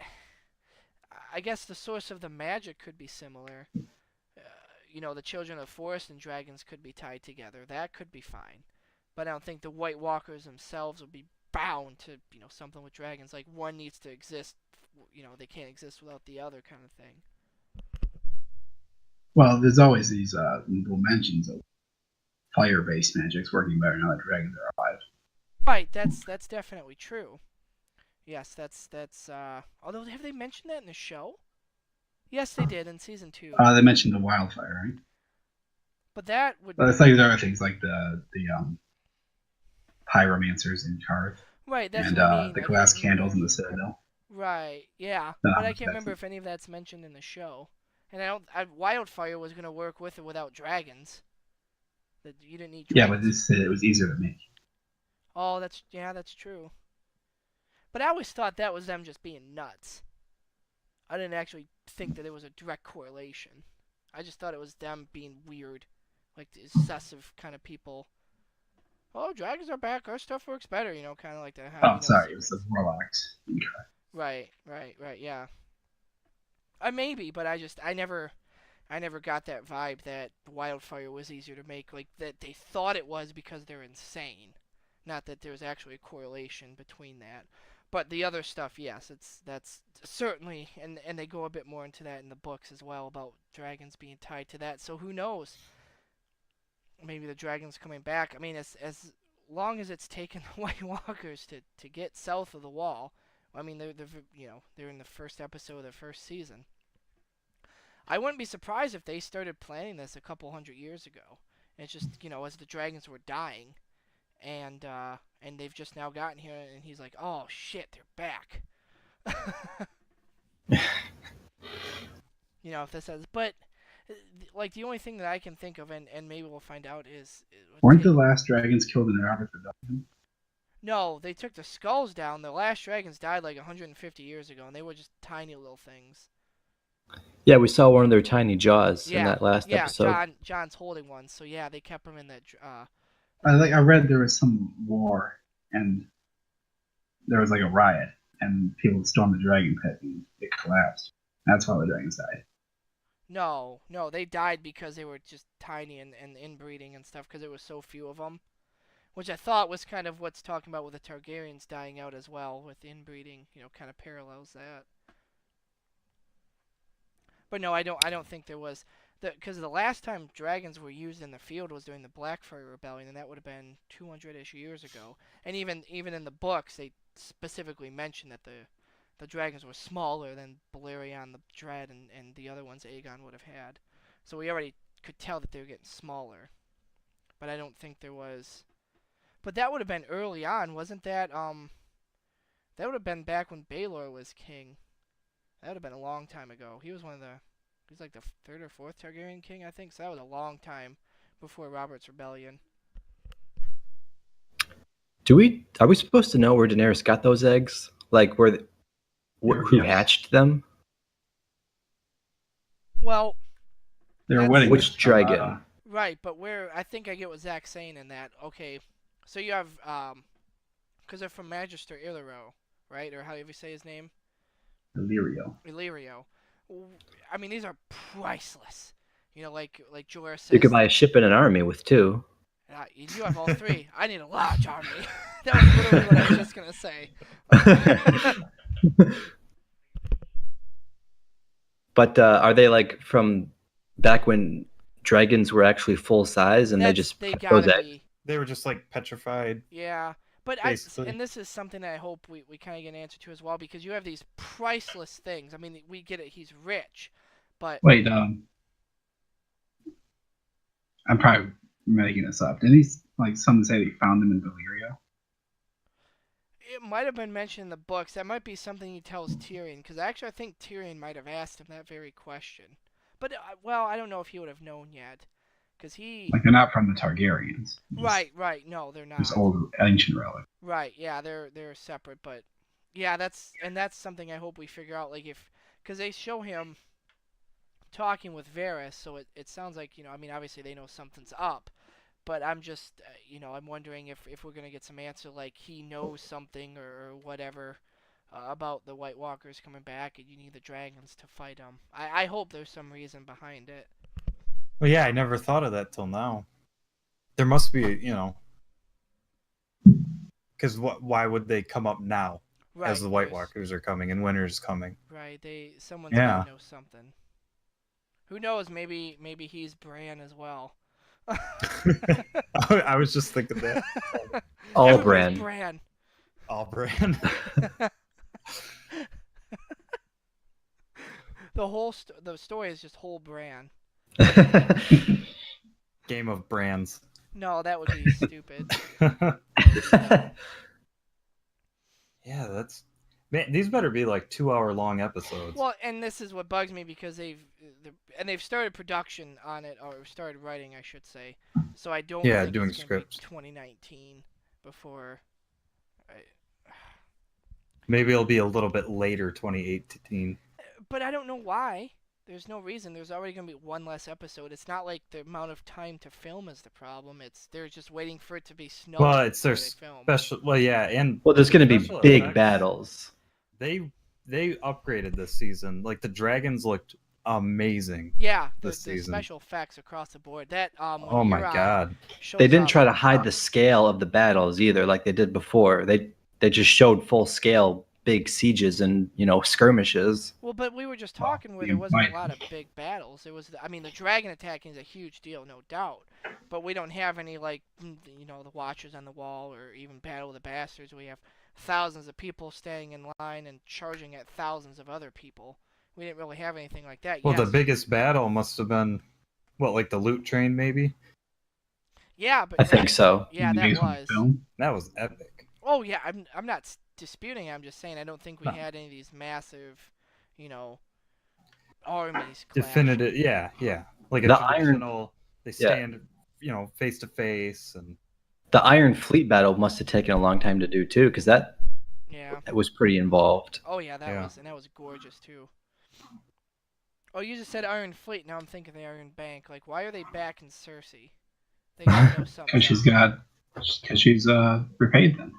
guess the source of the magic could be similar. The children of forest and dragons could be tied together. That could be fine. But I don't think the White Walkers themselves would be bound to, something with dragons. Like, one needs to exist, they can't exist without the other kind of thing. Well, there's always these little mentions of fire-based magics working better now that dragons are alive. Right, that's definitely true. Yes, that's although, have they mentioned that in the show? Yes, they did in season 2. They mentioned the wildfire, right? But that would. But it's like there are things like the pyromancers in Karth. Right, that's and what I mean. the glass candles in the Citadel. Right, yeah, but I can't remember if any of that's mentioned in the show. And wildfire was gonna work with or without dragons. That you didn't need dragons. Yeah, but it was easier to make. Oh, that's true. But I always thought that was them just being nuts. I didn't actually think that there was a direct correlation. I just thought it was them being weird. Like the obsessive kind of people. Oh, dragons are back. Our stuff works better, kind of like that. Oh, sorry, it was the warlocks. Right, yeah. Maybe, but I never got that vibe that wildfire was easier to make. Like, that they thought it was because they're insane. Not that there's actually a correlation between that. But the other stuff, yes, that's certainly, and they go a bit more into that in the books as well about dragons being tied to that. So who knows? Maybe the dragon's coming back. I mean, as long as it's taken the White Walkers to get south of the wall. I mean, they're in the first episode of the first season. I wouldn't be surprised if they started planning this a couple hundred years ago. And it's just, as the dragons were dying, and they've just now gotten here, and he's like, oh shit, they're back. If this has, but like the only thing that I can think of, and maybe we'll find out, is weren't the last dragons killed in the Robert's Rebellion? No, they took the skulls down. The last dragons died like 150 years ago, and they were just tiny little things. Yeah, we saw one of their tiny jaws in that last episode. Yeah, John's holding one, so yeah, they kept them in that. I read there was some war, and there was like a riot, and people stormed the dragon pit, and it collapsed. That's why the dragons died. No, they died because they were just tiny and inbreeding and stuff, because there was so few of them. Which I thought was kind of what's talking about with the Targaryens dying out as well, with inbreeding, kind of parallels that. But no, I don't think there was, because the last time dragons were used in the field was during the Blackfire Rebellion, and that would have been 200-ish years ago. And even in the books, they specifically mentioned that the dragons were smaller than Balerion the Dread and the other ones Aegon would have had. So we already could tell that they were getting smaller. But I don't think there was. But that would have been early on, wasn't that? That would have been back when Baelor was king. That would have been a long time ago. He was he's like the third or fourth Targaryen king, I think. So that was a long time before Robert's Rebellion. Are we supposed to know where Daenerys got those eggs? Like who hatched them? Well, they're wedding. Which dragon? Right, but I think I get what Zach's saying in that. Okay, so you have because they're from Magister Illyrio, right? Or how do you say his name? Illyrio. I mean, these are priceless. Like Jorah says. You could buy a ship and an army with two. You have all three. I need a large army. That was literally what I was just gonna say. But are they like from back when dragons were actually full size and they gotta be. They were just like petrified. Yeah. But and this is something that I hope we kind of get an answer to as well, because you have these priceless things. I mean, we get it. He's rich, but wait. I'm probably making this up. Didn't some say they found them in Valyria? It might have been mentioned in the books. That might be something he tells Tyrion, because actually I think Tyrion might have asked him that very question. But I don't know if he would have known yet. Because they're not from the Targaryens. Right. No, they're not. Just old ancient relic. Right. Yeah, they're separate, but yeah, that's something I hope we figure out. Like because they show him talking with Varys, so it sounds like I mean, obviously they know something's up, but I'm just I'm wondering if we're gonna get some answer, like he knows something or whatever about the White Walkers coming back, and you need the dragons to fight them. I hope there's some reason behind it. Well, yeah, I never thought of that till now. There must be, because why would they come up now as the White Walkers are coming and winter's coming? Right, someone's gonna know something. Who knows? Maybe he's Bran as well. I was just thinking that. All Bran. All Bran. The story is just whole Bran. Game of Brands. No, that would be stupid. Yeah, these better be like 2-hour long episodes. Well, and this is what bugs me, because they've started production on it, or started writing, I should say. So I don't think doing it's scripts. 2019 before. Maybe it'll be a little bit later, 2018. But I don't know why. There's no reason. There's already going to be one less episode. It's not like the amount of time to film is the problem. They're just waiting for it to be snow. Well, it's their special. Well, yeah, and there's going to be big battles. They upgraded this season. Like the dragons looked amazing. Yeah, this season. Special effects across the board. That oh my god. They didn't try to hide the scale of the battles either, like they did before. They They just showed full scale big sieges and skirmishes. Well, but we were just talking where there wasn't a lot of big battles. It was, I mean, the dragon attacking is a huge deal, no doubt. But we don't have any like, the Watchers on the Wall or even Battle of the Bastards. We have thousands of people standing in line and charging at thousands of other people. We didn't really have anything like that. Well, yes. The biggest battle must have been, like the loot train, maybe? Yeah, but I think so. Yeah, that was. That was epic. Oh yeah, I'm not disputing. I'm just saying I don't think we had any of these massive, armies. Definitive, yeah. Like a traditional. They stand, face to face, and the Iron Fleet battle must have taken a long time to do too, because that was pretty involved. Oh yeah, that was gorgeous too. Oh, you just said Iron Fleet. Now I'm thinking the Iron Bank. Like, why are they back in Cersei? They gotta know something. Because she's repaid them.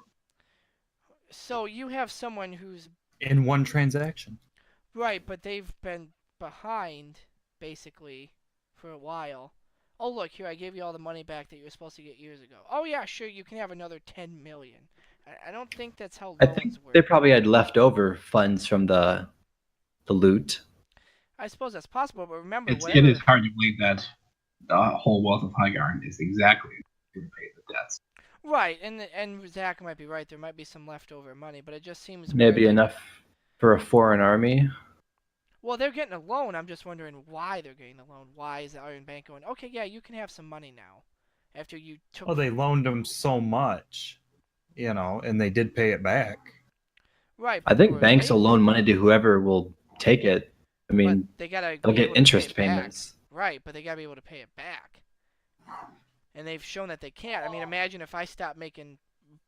So you have someone who's in one transaction. Right, but they've been behind basically for a while. Oh look, here I gave you all the money back that you were supposed to get years ago. Oh yeah, sure, you can have another 10 million. I don't think that's how loans work. I think they probably had leftover funds from the loot. I suppose that's possible, but remember, it is hard to believe that the whole wealth of Highgarden is exactly to repay the debts. Right, and Zach might be right. There might be some leftover money, but it just seems maybe weird, enough for a foreign army. Well, they're getting a loan. I'm just wondering why they're getting the loan. Why is the Iron Bank going, okay, yeah, you can have some money now, after you took... Oh, they loaned them so much, and they did pay it back. Right. I think banks will loan money to whoever will take it. I mean, they'll get interest payments. Right, but they got to be able to pay it back. And they've shown that they can't. I mean, imagine if I stop making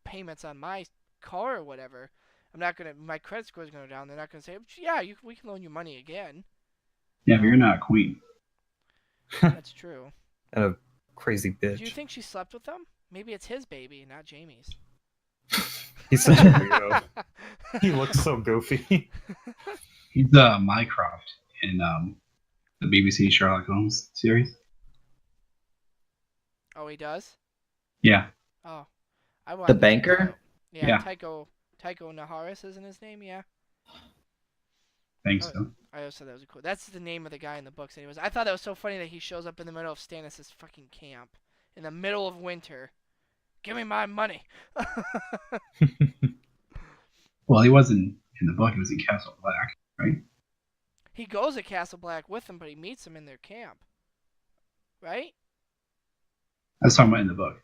payments on my car or whatever. My credit score is going to go down. They're not going to say, yeah, we can loan you money again. Yeah, but you're not a queen. That's true. And a crazy bitch. Do you think she slept with them? Maybe it's his baby, not Jamie's. He's such a weirdo. He looks so goofy. He's Mycroft in the BBC Sherlock Holmes series. Oh, he does? Yeah. Oh. The banker? Yeah. Tycho Naharis isn't his name, yeah? Think so. I also thought that was cool. That's the name of the guy in the books anyways. I thought that was so funny that he shows up in the middle of Stannis' fucking camp. In the middle of winter. Give me my money! Well, he wasn't in the book. He was in Castle Black, right? He goes to Castle Black with them, but he meets them in their camp. Right? That's talking about in the book.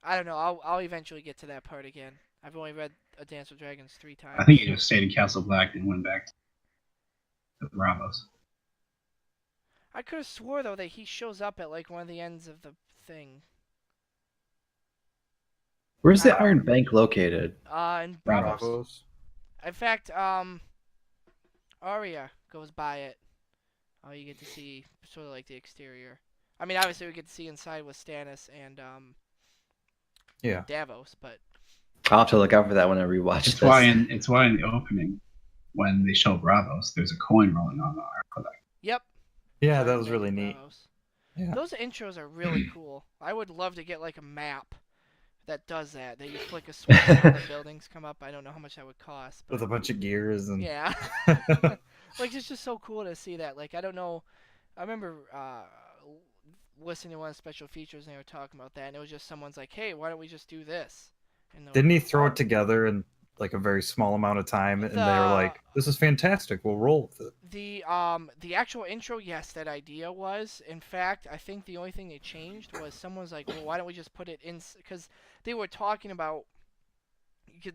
I don't know. I'll eventually get to that part again. I've only read A Dance with Dragons 3 times. I think he just stayed in Castle Black and went back to the Bravos. I could have swore, though, that he shows up at, like, one of the ends of the thing. Where's the Iron Bank located? In Bravos. In fact, Arya goes by it. Oh, you get to see sort of like the exterior. I mean, obviously we get to see inside with Stannis and Davos, but I'll have to look out for that when I rewatch this. It's why in the opening, when they show Bravos, there's a coin rolling on the arc. Yep. Yeah, that was really neat. Yeah. Those intros are really cool. I would love to get like a map that does that. That you flick a switch and the buildings come up. I don't know how much that would cost. But... with a bunch of gears and... Yeah. Like, it's just so cool to see that. Like, I don't know. I remember listening to one of the special features and they were talking about that. And it was just someone's like, hey, why don't we just do this? Didn't he throw it together in like a very small amount of time? And they were like, this is fantastic. We'll roll with it. The actual intro, yes, that idea was. In fact, I think the only thing they changed was someone's like, well, why don't we just put it in? Because they were talking about,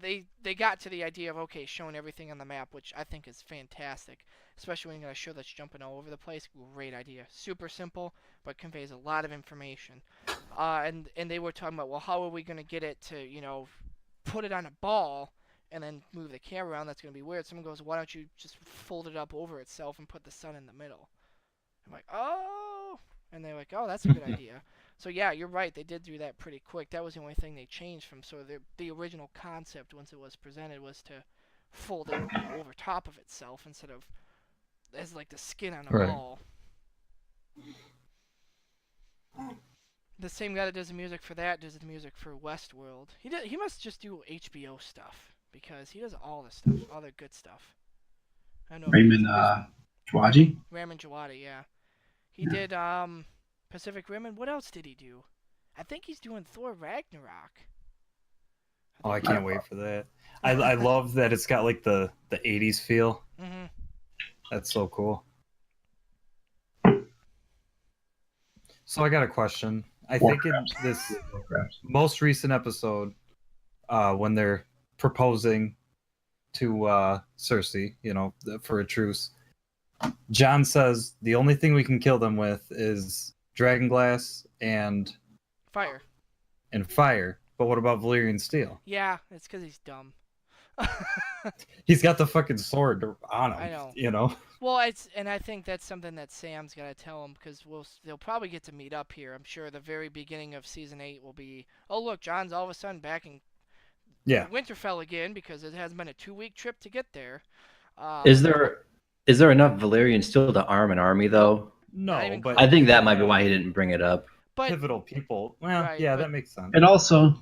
they got to the idea of, okay, showing everything on the map, which I think is fantastic, especially when you're going to show that's jumping all over the place. Great idea. Super simple, but conveys a lot of information. And they were talking about, well, how are we going to get it to, put it on a ball and then move the camera around? That's going to be weird. Someone goes, why don't you just fold it up over itself and put the sun in the middle? I'm like, oh! And they're like, oh, that's a good idea. So yeah, you're right. They did do that pretty quick. That was the only thing they changed from sort of the original concept once it was presented, was to fold it over top of itself instead of as like the skin on a ball. The same guy that does the music for that does the music for Westworld. He must just do HBO stuff because he does all the stuff, all the good stuff. I don't know. Raymond Djawadi? Raymond Djawadi, yeah. He Yeah. did Pacific Rim, and what else did he do? I think he's doing Thor Ragnarok. Oh, I can't wait for that. I love that it's got like the 80s feel. Mm-hmm. That's so cool. So I got a question. I think in this most recent episode, when they're proposing to Cersei, for a truce, Jon says the only thing we can kill them with is dragonglass and fire. But what about Valyrian steel? Yeah, it's because he's dumb. He's got the fucking sword on him. I know. Well, and I think that's something that Sam's got to tell him because they'll probably get to meet up here. I'm sure the very beginning of season 8 will be, oh look, Jon's all of a sudden back in Winterfell again because it has been a 2-week trip to get there. Is there enough Valyrian steel to arm an army though? No, but I think that might be why he didn't bring it up. But, pivotal people. Well, right, yeah, that makes sense. And also,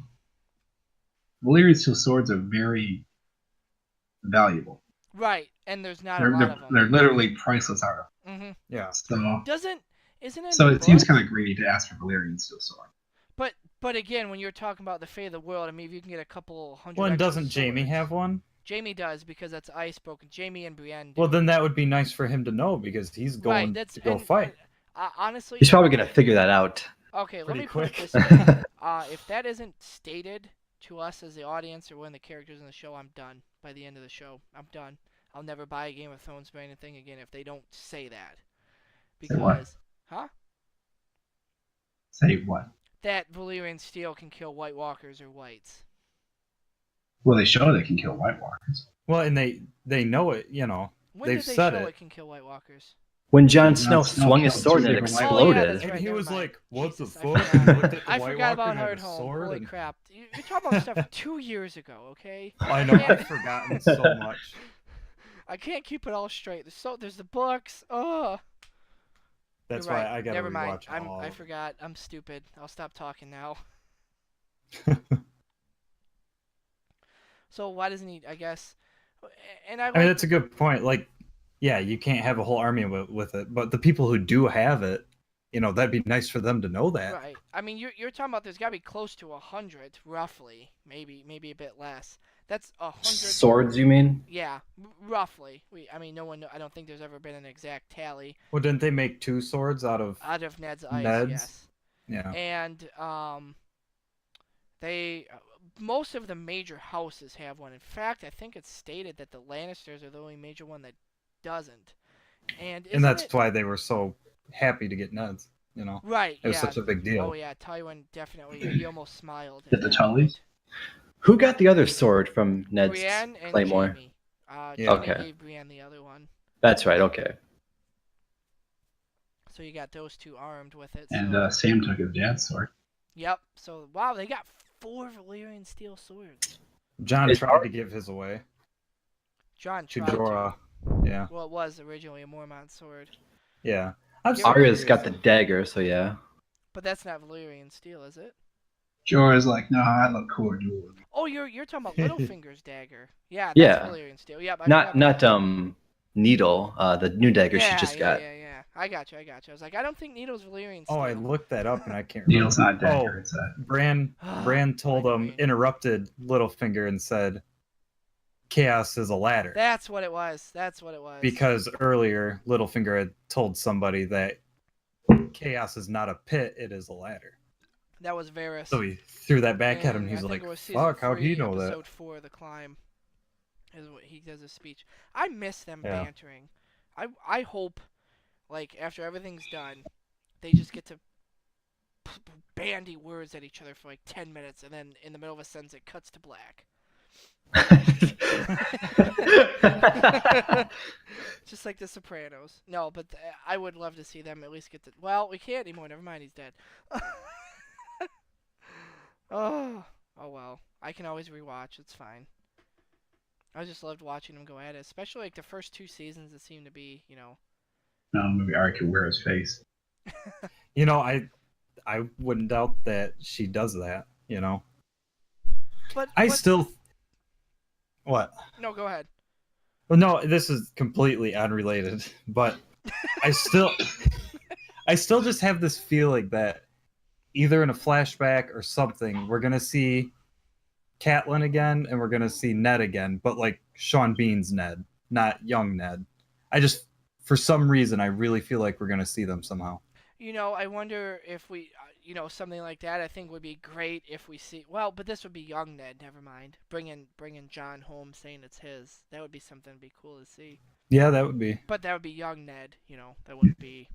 Valyrian steel swords are very valuable. Right, and there's not a lot of them. They're literally priceless article. Mm-hmm. Yeah. So isn't it? So it seems kind of greedy to ask for Valyrian steel sword. But again, when you're talking about the fate of the world, I mean, if you can get a couple hundred. Well, and doesn't Jaime have one? Jaime does because that's ice broken. Jaime and Brienne do. Well, then that would be nice for him to know because he's going to go fight. Honestly, he's probably gonna figure that out. Okay, let me put it this way. If that isn't stated to us as the audience or one of the characters in the show, I'm done. By the end of the show, I'm done. I'll never buy a Game of Thrones or anything again if they don't say that. Because, say what? Huh? Say what? That Valyrian steel can kill White Walkers or Whites. Well, they show they can kill White Walkers. Well, and they know it. When they've did they said show it. it can kill White Walkers? When Jon Snow swung his sword and it exploded. Right, and he was mind. like, what Jesus, the fuck? I forgot about Hard Home. Holy crap. You're talking about stuff 2 years ago, okay? I know, I've forgotten so much. I can't keep it all straight. There's the books. Oh. That's You're why right. I gotta Never mind. rewatch all. I forgot. I'm stupid. I'll stop talking now. So why doesn't he? I guess. And I mean, that's a good point. Like, yeah, you can't have a whole army with it, but the people who do have it, that'd be nice for them to know that. Right. I mean, you're talking about there's got to be close to 100, roughly, maybe a bit less. That's 100 swords. You mean? Yeah, roughly. I mean, I don't think there's ever been an exact tally. Well, didn't they make 2 swords out of Ned's ice? Yes. Yeah. And most of the major houses have one. In fact, I think it's stated that the Lannisters are the only major one that doesn't. And that's why they were so happy to get Ned's. Right. It was such a big deal. Oh yeah, Tywin definitely. He almost smiled. Did the Tullys? Who got the other sword from Ned's Brienne and claymore? Jaime. Yeah. Okay. Gave Brienne the other one. That's right. Okay. So you got those 2 armed with it. And Sam took his dad's sword. Yep. So wow, they got 4 Valyrian steel swords. Jon tried to give his away. Jon to tried Jorah. to. Yeah. Well, it was originally a Mormont sword. Yeah. Arya's got the dagger, so yeah. But that's not Valyrian steel, is it? Jorah's like, no, I look cooler dueling. Oh, you're talking about Littlefinger's dagger. Yeah, that's Yeah. Valyrian steel. Yep. Not Needle, the new dagger she just got. Yeah. I got you. I was like, I don't think Needle's Valyrian steel. Oh, I looked that up and I can't remember. Needle's not dagger. It's a... Bran told him, interrupted Littlefinger and said, chaos is a ladder. That's what it was. Because earlier, Littlefinger had told somebody that chaos is not a pit, it is a ladder. That was Varys. So he threw that back at him. He's like, fuck, how'd he know that? Episode 4 of The Climb is what he does his speech. I miss them bantering. I hope, like, after everything's done, they just get to bandy words at each other for like 10 minutes, and then in the middle of a sentence it cuts to black. Just like The Sopranos. No, but I would love to see them at least get to... Well, we can't anymore. Never mind, he's dead. Oh well. I can always rewatch. It's fine. I just loved watching them go at it, especially like the first 2 seasons. It seemed to be, No, maybe Arya could wear his face. I wouldn't doubt that she does that. But I still. What? No, go ahead. Well, no, this is completely unrelated, but I still just have this feeling that either in a flashback or something, we're gonna see Catelyn again, and we're gonna see Ned again, but like Sean Bean's Ned, not young Ned. For some reason, I really feel like we're gonna see them somehow. I wonder if we, something like that. I think would be great if we see. Well, but this would be young Ned. Never mind. Bringing John home, saying it's his. That would be something to be cool to see. Yeah, that would be. But that would be young Ned. That wouldn't be.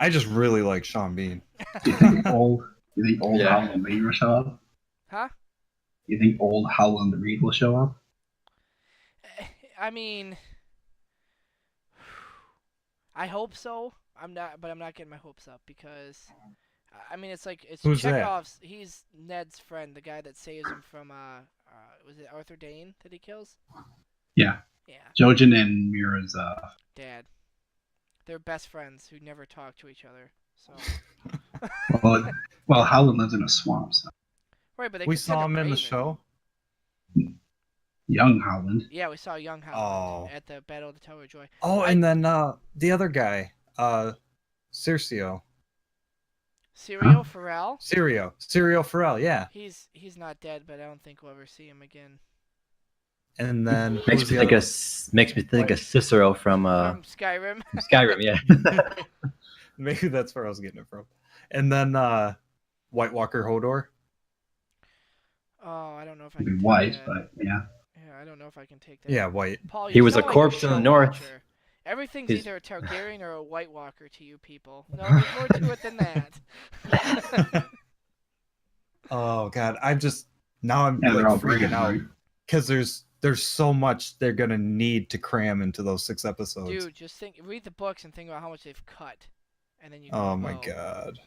I just really like Sean Bean. You think old Howland Reed will show up? Huh? You think old Howland Reed will show up? I mean, I hope so. I'm not getting my hopes up because, I mean, it's Who's Chekhov's. That? He's Ned's friend, the guy that saves him from was it Arthur Dane that he kills? Yeah. Yeah. Jojen and Mira's dad. They're best friends who never talk to each other. So. well, Howland lives in a swamp. So. Right, but we saw him in the show. Young Howland. Yeah, we saw young Howland at the Battle of the Tower of Joy. Oh, and then the other guy, Cersio. Syrio Farrell? Syrio Farrell, yeah. He's not dead, but I don't think we'll ever see him again. And then makes me think of Cicero from Skyrim. Skyrim, yeah. Maybe that's where I was getting it from. And then White Walker Hodor. Oh, I don't know if I can. White, but yeah. Yeah, I don't know if I can take that. Yeah, white. Paul, he was a corpse in the north. Everything's either a Targaryen or a White Walker to you people. No, there's more to it than that. Oh God, I'm freaking out because there's so much they're gonna need to cram into those 6 episodes. Dude, just read the books and think about how much they've cut, and then you. Oh my God.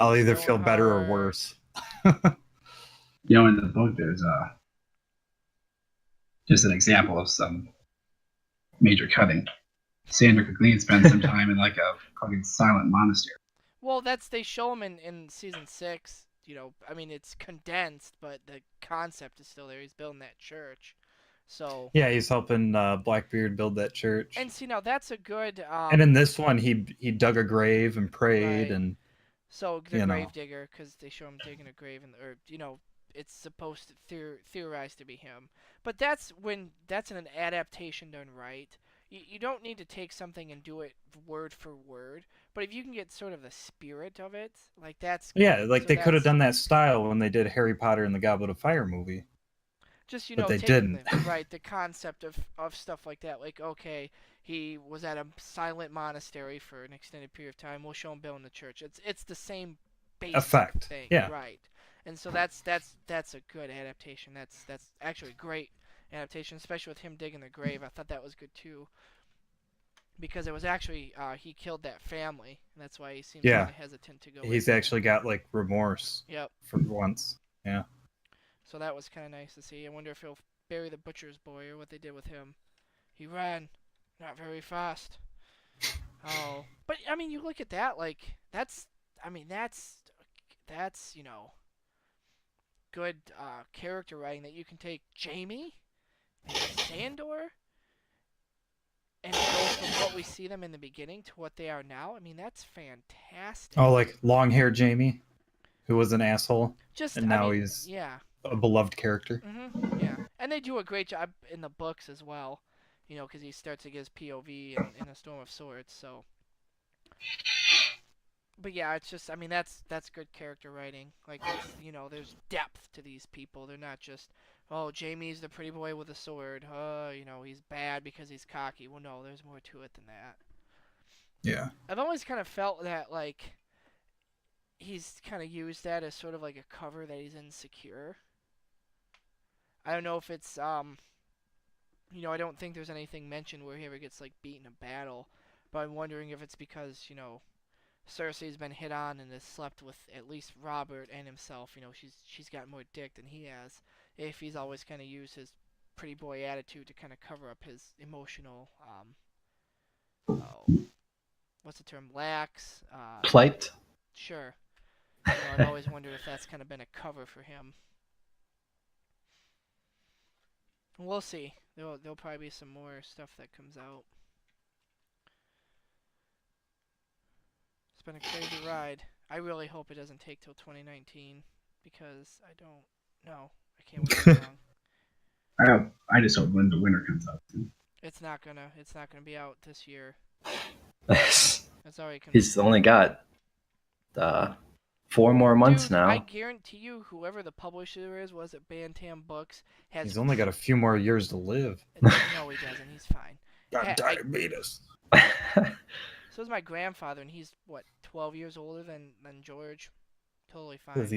I'll either feel better or worse. In the book, there's just an example of some major cutting. Sandra Clegane spends some time in like a fucking silent monastery. Well, they show him in season 6. I mean, it's condensed, but the concept is still there. He's building that church. So yeah, he's helping Blackbeard build that church. And see, now that's a good. And in this one, he dug a grave and prayed, right. and so the grave digger, because they show him digging a grave, it's supposed to theorize to be him. But that's an adaptation done right. You don't need to take something and do it word for word, but if you can get sort of the spirit of it, like that's they could have done that style when they did Harry Potter and the Goblet of Fire movie. Just but they didn't. The concept of stuff like that. Like, okay, he was at a silent monastery for an extended period of time. We'll show him building the church. It's the same basic effect thing, yeah. Right? And so that's a good adaptation. That's actually a great adaptation, especially with him digging the grave. I thought that was good too, because it was actually he killed that family, and that's why he seems kind of hesitant to go. He's actually got like remorse. Yep. For once, yeah. So that was kind of nice to see. I wonder if he'll bury the butcher's boy or what they did with him. He ran, not very fast. Oh, but I mean, you look at that, like that's good character writing, that you can take Jaime and Sandor and go from what we see them in the beginning to what they are now. I mean, that's fantastic. Oh, like long-haired Jaime, who was an asshole, now he's yeah. a beloved character. Mm-hmm. Yeah, and they do a great job in the books as well, because he starts to get his POV in A Storm of Swords. So, but yeah, it's just, that's good character writing. Like, there's depth to these people. They're not just, oh, Jaime's the pretty boy with a sword. He's bad because he's cocky. Well, no, there's more to it than that. Yeah. I've always kind of felt that, like, he's kind of used that as sort of like a cover that he's insecure. I don't know if it's, I don't think there's anything mentioned where he ever gets, like, beaten in battle. But I'm wondering if it's because, Cersei's been hit on and has slept with at least Robert and himself. She's got more dick than he has. If he's always kind of used his pretty boy attitude to kind of cover up his emotional, what's the term, lax. Plight. Sure. I've always wondered if that's kind of been a cover for him. We'll see. There'll probably be some more stuff that comes out. It's been a crazy ride. I really hope it doesn't take till 2019 because I don't know. I can't wait too long. I just hope when the winter comes out. It's not gonna be out this year. It's already He's only got 4 more months now. I guarantee you, whoever the publisher is, was it Bantam Books, has. He's only got a few more years to live. No, he doesn't. He's fine. Got diabetes. So is my grandfather, and he's what, 12 years older than George. Totally fine. Is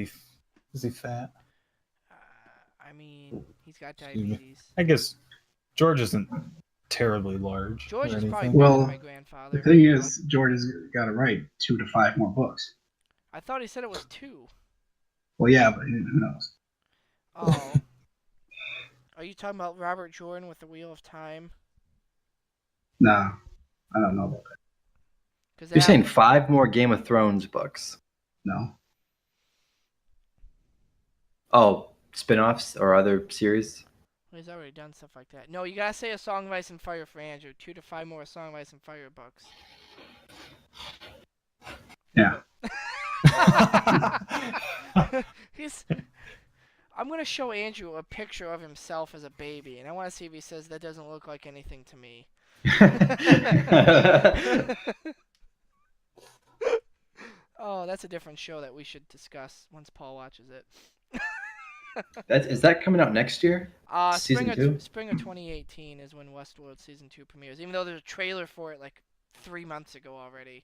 he fat? I mean, he's got diabetes. I guess George isn't terribly large. George is probably bigger than my grandfather. The thing is, George has got to write 2 to 5 more books. I thought he said it was 2. Well, yeah, but who knows? Oh. Are you talking about Robert Jordan with the Wheel of Time? Nah, I don't know about that. You're saying 5 more Game of Thrones books? No. Oh, spin-offs or other series? Well, he's already done stuff like that. No, you gotta say A Song of Ice and Fire for Andrew. 2 to 5 more A Song of Ice and Fire books. Yeah. I'm gonna show Andrew a picture of himself as a baby, and I want to see if he says that doesn't look like anything to me. Oh, that's a different show that we should discuss once Paul watches it. Is that coming out next year? Season 2? Spring of 2018 is when Westworld Season 2 premieres, even though there's a trailer for it like 3 months ago already.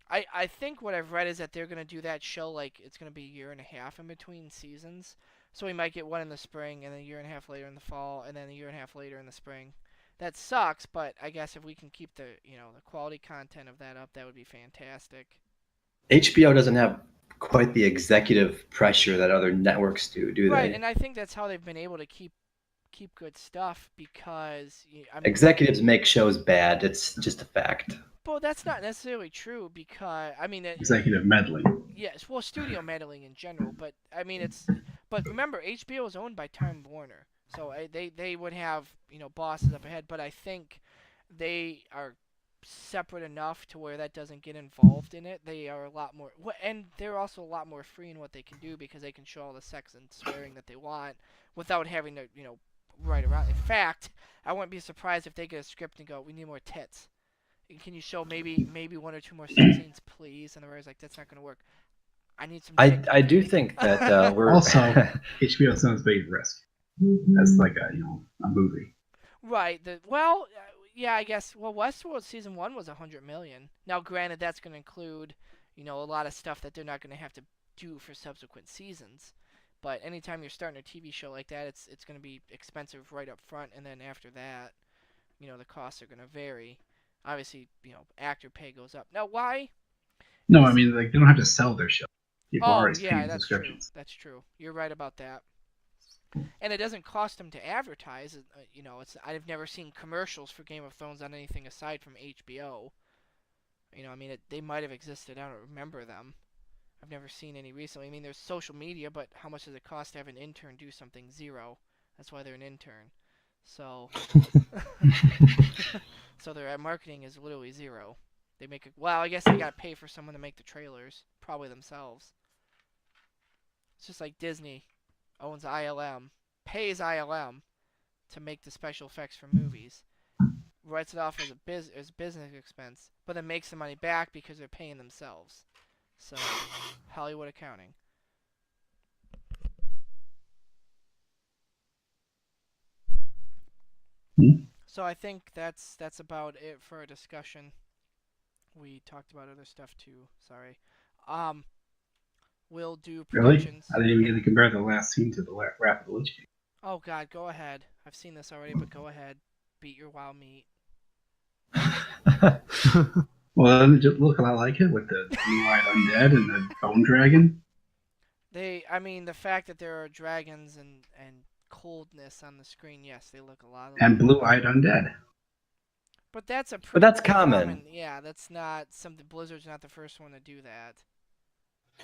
I think what I've read is that they're going to do that show like it's going to be a year and a half in between seasons. So we might get one in the spring, and then a year and a half later in the fall, and then a year and a half later in the spring. That sucks, but I guess if we can keep the quality content of that up, that would be fantastic. HBO doesn't have quite the executive pressure that other networks do they? Right, and I think that's how they've been able to keep good stuff because executives make shows bad. It's just a fact. Well, that's not necessarily true because executive meddling. Yes, well, studio meddling in general, but but remember, HBO is owned by Time Warner, so they would have bosses up ahead, but I think they are separate enough to where that doesn't get involved in it. They are a lot more, and they're also a lot more free in what they can do because they can show all the sex and swearing that they want without having to write around. In fact, I wouldn't be surprised if they get a script and go, "We need more tits. Can you show maybe 1 or 2 more sex scenes, please?" And the writer's like, "That's not going to work. I need some." I do think that we're also HBO sounds big risk. That's like a movie. Right. Yeah, I guess. Well, Westworld Season 1 was $100 million. Now, granted, that's going to include a lot of stuff that they're not going to have to do for subsequent seasons. But anytime you're starting a TV show like that, it's going to be expensive right up front, and then after that, the costs are going to vary. Obviously, actor pay goes up. Now, why? No, I mean, they don't have to sell their show. People already pay that's subscriptions. True. That's true. You're right about that. And it doesn't cost them to advertise. I've never seen commercials for Game of Thrones on anything aside from HBO. They might have existed. I don't remember them. I've never seen any recently. I mean, there's social media, but how much does it cost to have an intern do something? 0. That's why they're an intern. So, so their marketing is literally 0. They make it. Well, I guess they gotta pay for someone to make the trailers, probably themselves. It's just like Disney owns ILM, pays ILM to make the special effects for movies, writes it off as business expense, but then makes the money back because they're paying themselves. So, Hollywood accounting. So I think that's about it for our discussion. We talked about other stuff too. Sorry. We'll do predictions. Really? I didn't even get to compare the last scene to the Wrath of the Lich King. Oh God, go ahead. I've seen this already, but go ahead. Beat your wild meat. Well, doesn't it just look a lot like it with the blue-eyed undead and the bone dragon? The fact that there are dragons and coldness on the screen, yes, they look a lot. And blue-eyed undead. But that's a But pretty that's common. Yeah, that's not something. Blizzard's not the first one to do that.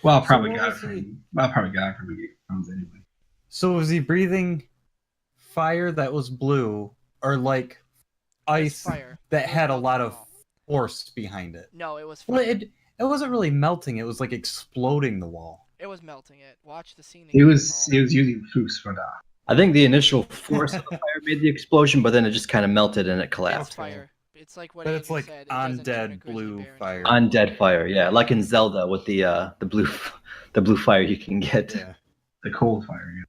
Well, So probably what got it was he? from. Well, probably got it from Game of Thrones anyway. So was he breathing fire that was blue, or like ice fire. that It was had a melting lot them of all. force behind it? No, it was Well, fire. it wasn't really melting. It was like exploding the wall. It was melting it. Watch the scene. It was using Fus for that. I think the initial force of the fire made the explosion, but then it just kind of melted and it It's collapsed. fire. It's like what But Andrew it's like said. It doesn't turn a undead grizzly blue bear into fire. Undead fire, yeah, like in Zelda with the blue fire you can get. Yeah. The cold fire. Yeah.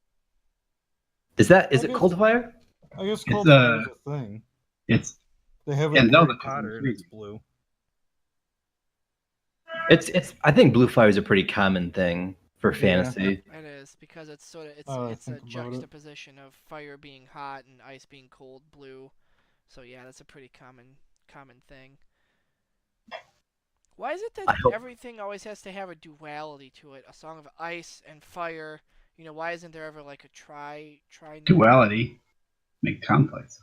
Is it cold fire? I guess It's, cold fire is a thing. It's They have Yeah, it in Zelda Harry Potter and it's blue. It's I think blue fire is a pretty common thing for fantasy. It is because it's sort of it's think a about it. juxtaposition of fire being hot and ice being cold blue. So yeah, that's a pretty common thing. Why is it that everything always has to have a duality to it? A song of ice and fire. You know, why isn't there ever like a tri duality. Make conflicts.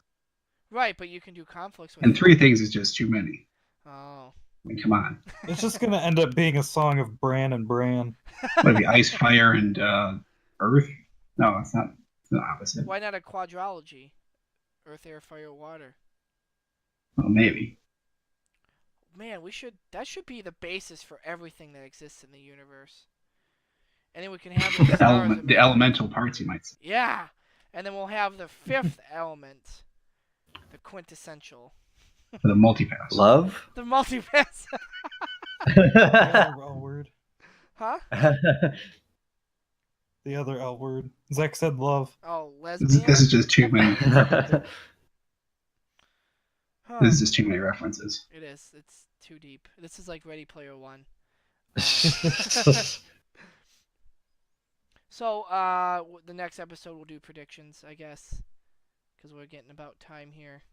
Right, but you can do conflicts with And 3 things is just too many. Oh. I mean, come on. It's just gonna end up being a song of Bran and Bran. Maybe ice, fire, and earth? No, it's not. It's the opposite. Why not a quadrology? Earth, air, fire, water. Well, maybe. Man, that should be the basis for everything that exists in the universe. And then we can have the elemental parts, you might say. Yeah, and then we'll have the 5th element, the quintessential. For the multipass. Love? The multipass. The other L word. Huh? The other L word. Zach said love. Oh, lesbian. This is just too many. Huh. This is just too many references. It is. It's too deep. This is like Ready Player One. So, the next episode we'll do predictions, I guess, because we're getting about time here.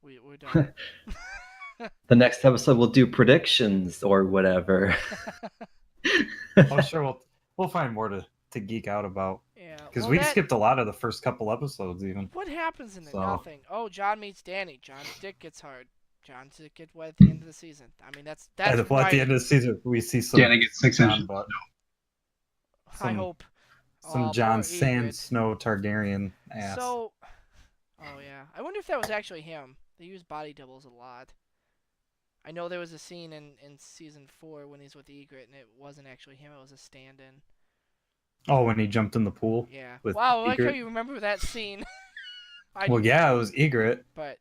We're done. The next episode we'll do predictions or whatever. I'm sure we'll find more to geek out about. Yeah. Because we skipped a lot of the first couple episodes even. What happens in the So. nothing? Oh, John meets Danny. John's dick gets hard. John's dick gets wet at the end of the season. I mean, that's At the end of the season, we see some. Danny gets 6 inches. I hope. Some Jon Sand Snow Targaryen ass. So, oh yeah, I wonder if that was actually him. They use body doubles a lot. I know there was a scene in season 4 when he's with Ygritte, and it wasn't actually him. It was a stand-in. Oh, when he jumped in the pool. Yeah. With wow, I like how Ygritte? you remember that scene. Well, yeah, it was Ygritte. But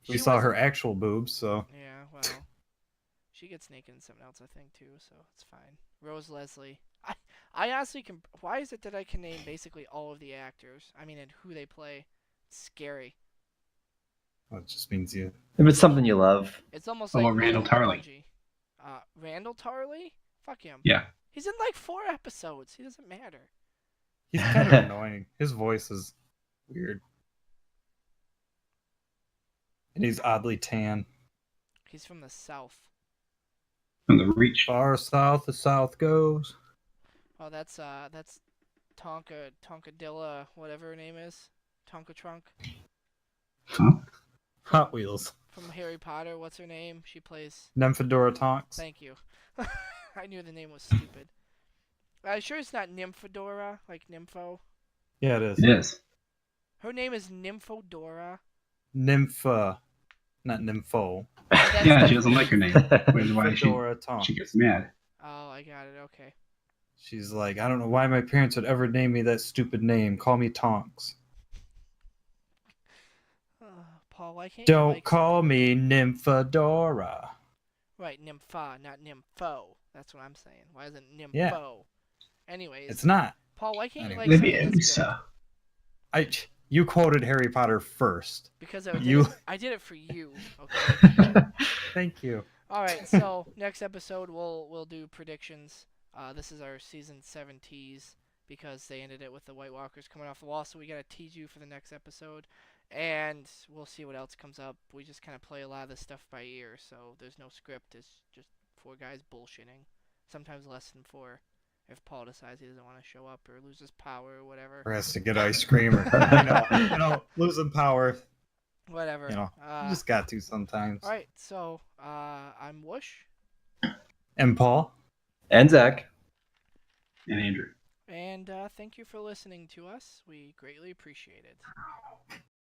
we saw her actual boobs, so. Yeah, well, she gets naked in something else, I think, too. So it's fine. Rose Leslie. I honestly can. Why is it that I can name basically all of the actors? I mean, and who they play. It's scary. Well, it just means you. If it's something you love. It's almost like Randall Tarley. Randall Tarley? Fuck him. Yeah. He's in like 4 episodes. He doesn't matter. He's kind of annoying. His voice is weird. And he's oddly tan. He's from the South. From the Reach. Far south the South goes. Oh, that's Tonkadilla, whatever her name is. Tonka Trunk. Huh? Hot Wheels. From Harry Potter, what's her name? She plays... Nymphadora Tonks. Thank you. I knew the name was stupid. Are you sure it's not Nymphadora, like Nympho? Yeah, it is. It is. Her name is Nymphadora. Nympha, not Nympho. Yeah, she doesn't like her name. Which is why Tonks. she gets mad. Oh, I got it. Okay. She's like, I don't know why my parents would ever name me that stupid name. Call me Tonks. Paul, why can't Don't you like call me Nymphadora. Right, Nympha, not Nympho. That's what I'm saying. Why isn't Nympho? Yeah. Anyways. It's not. Paul, why can't you like Maybe something that's good? You quoted Harry Potter first. Because I did it for you. Okay. Thank you. All right. So next episode we'll do predictions. This is our season 7 tease because they ended it with the White Walkers coming off the wall. So we gotta tease you for the next episode, and we'll see what else comes up. We just kind of play a lot of this stuff by ear, so there's no script. It's just 4 guys bullshitting. Sometimes less than 4. if Paul decides he doesn't want to show up or loses power or whatever. Or has to get ice cream, or losing power. Whatever. You just got to sometimes. All right, so I'm Whoosh. And Paul. And Zach. And Andrew. And thank you for listening to us. We greatly appreciate it.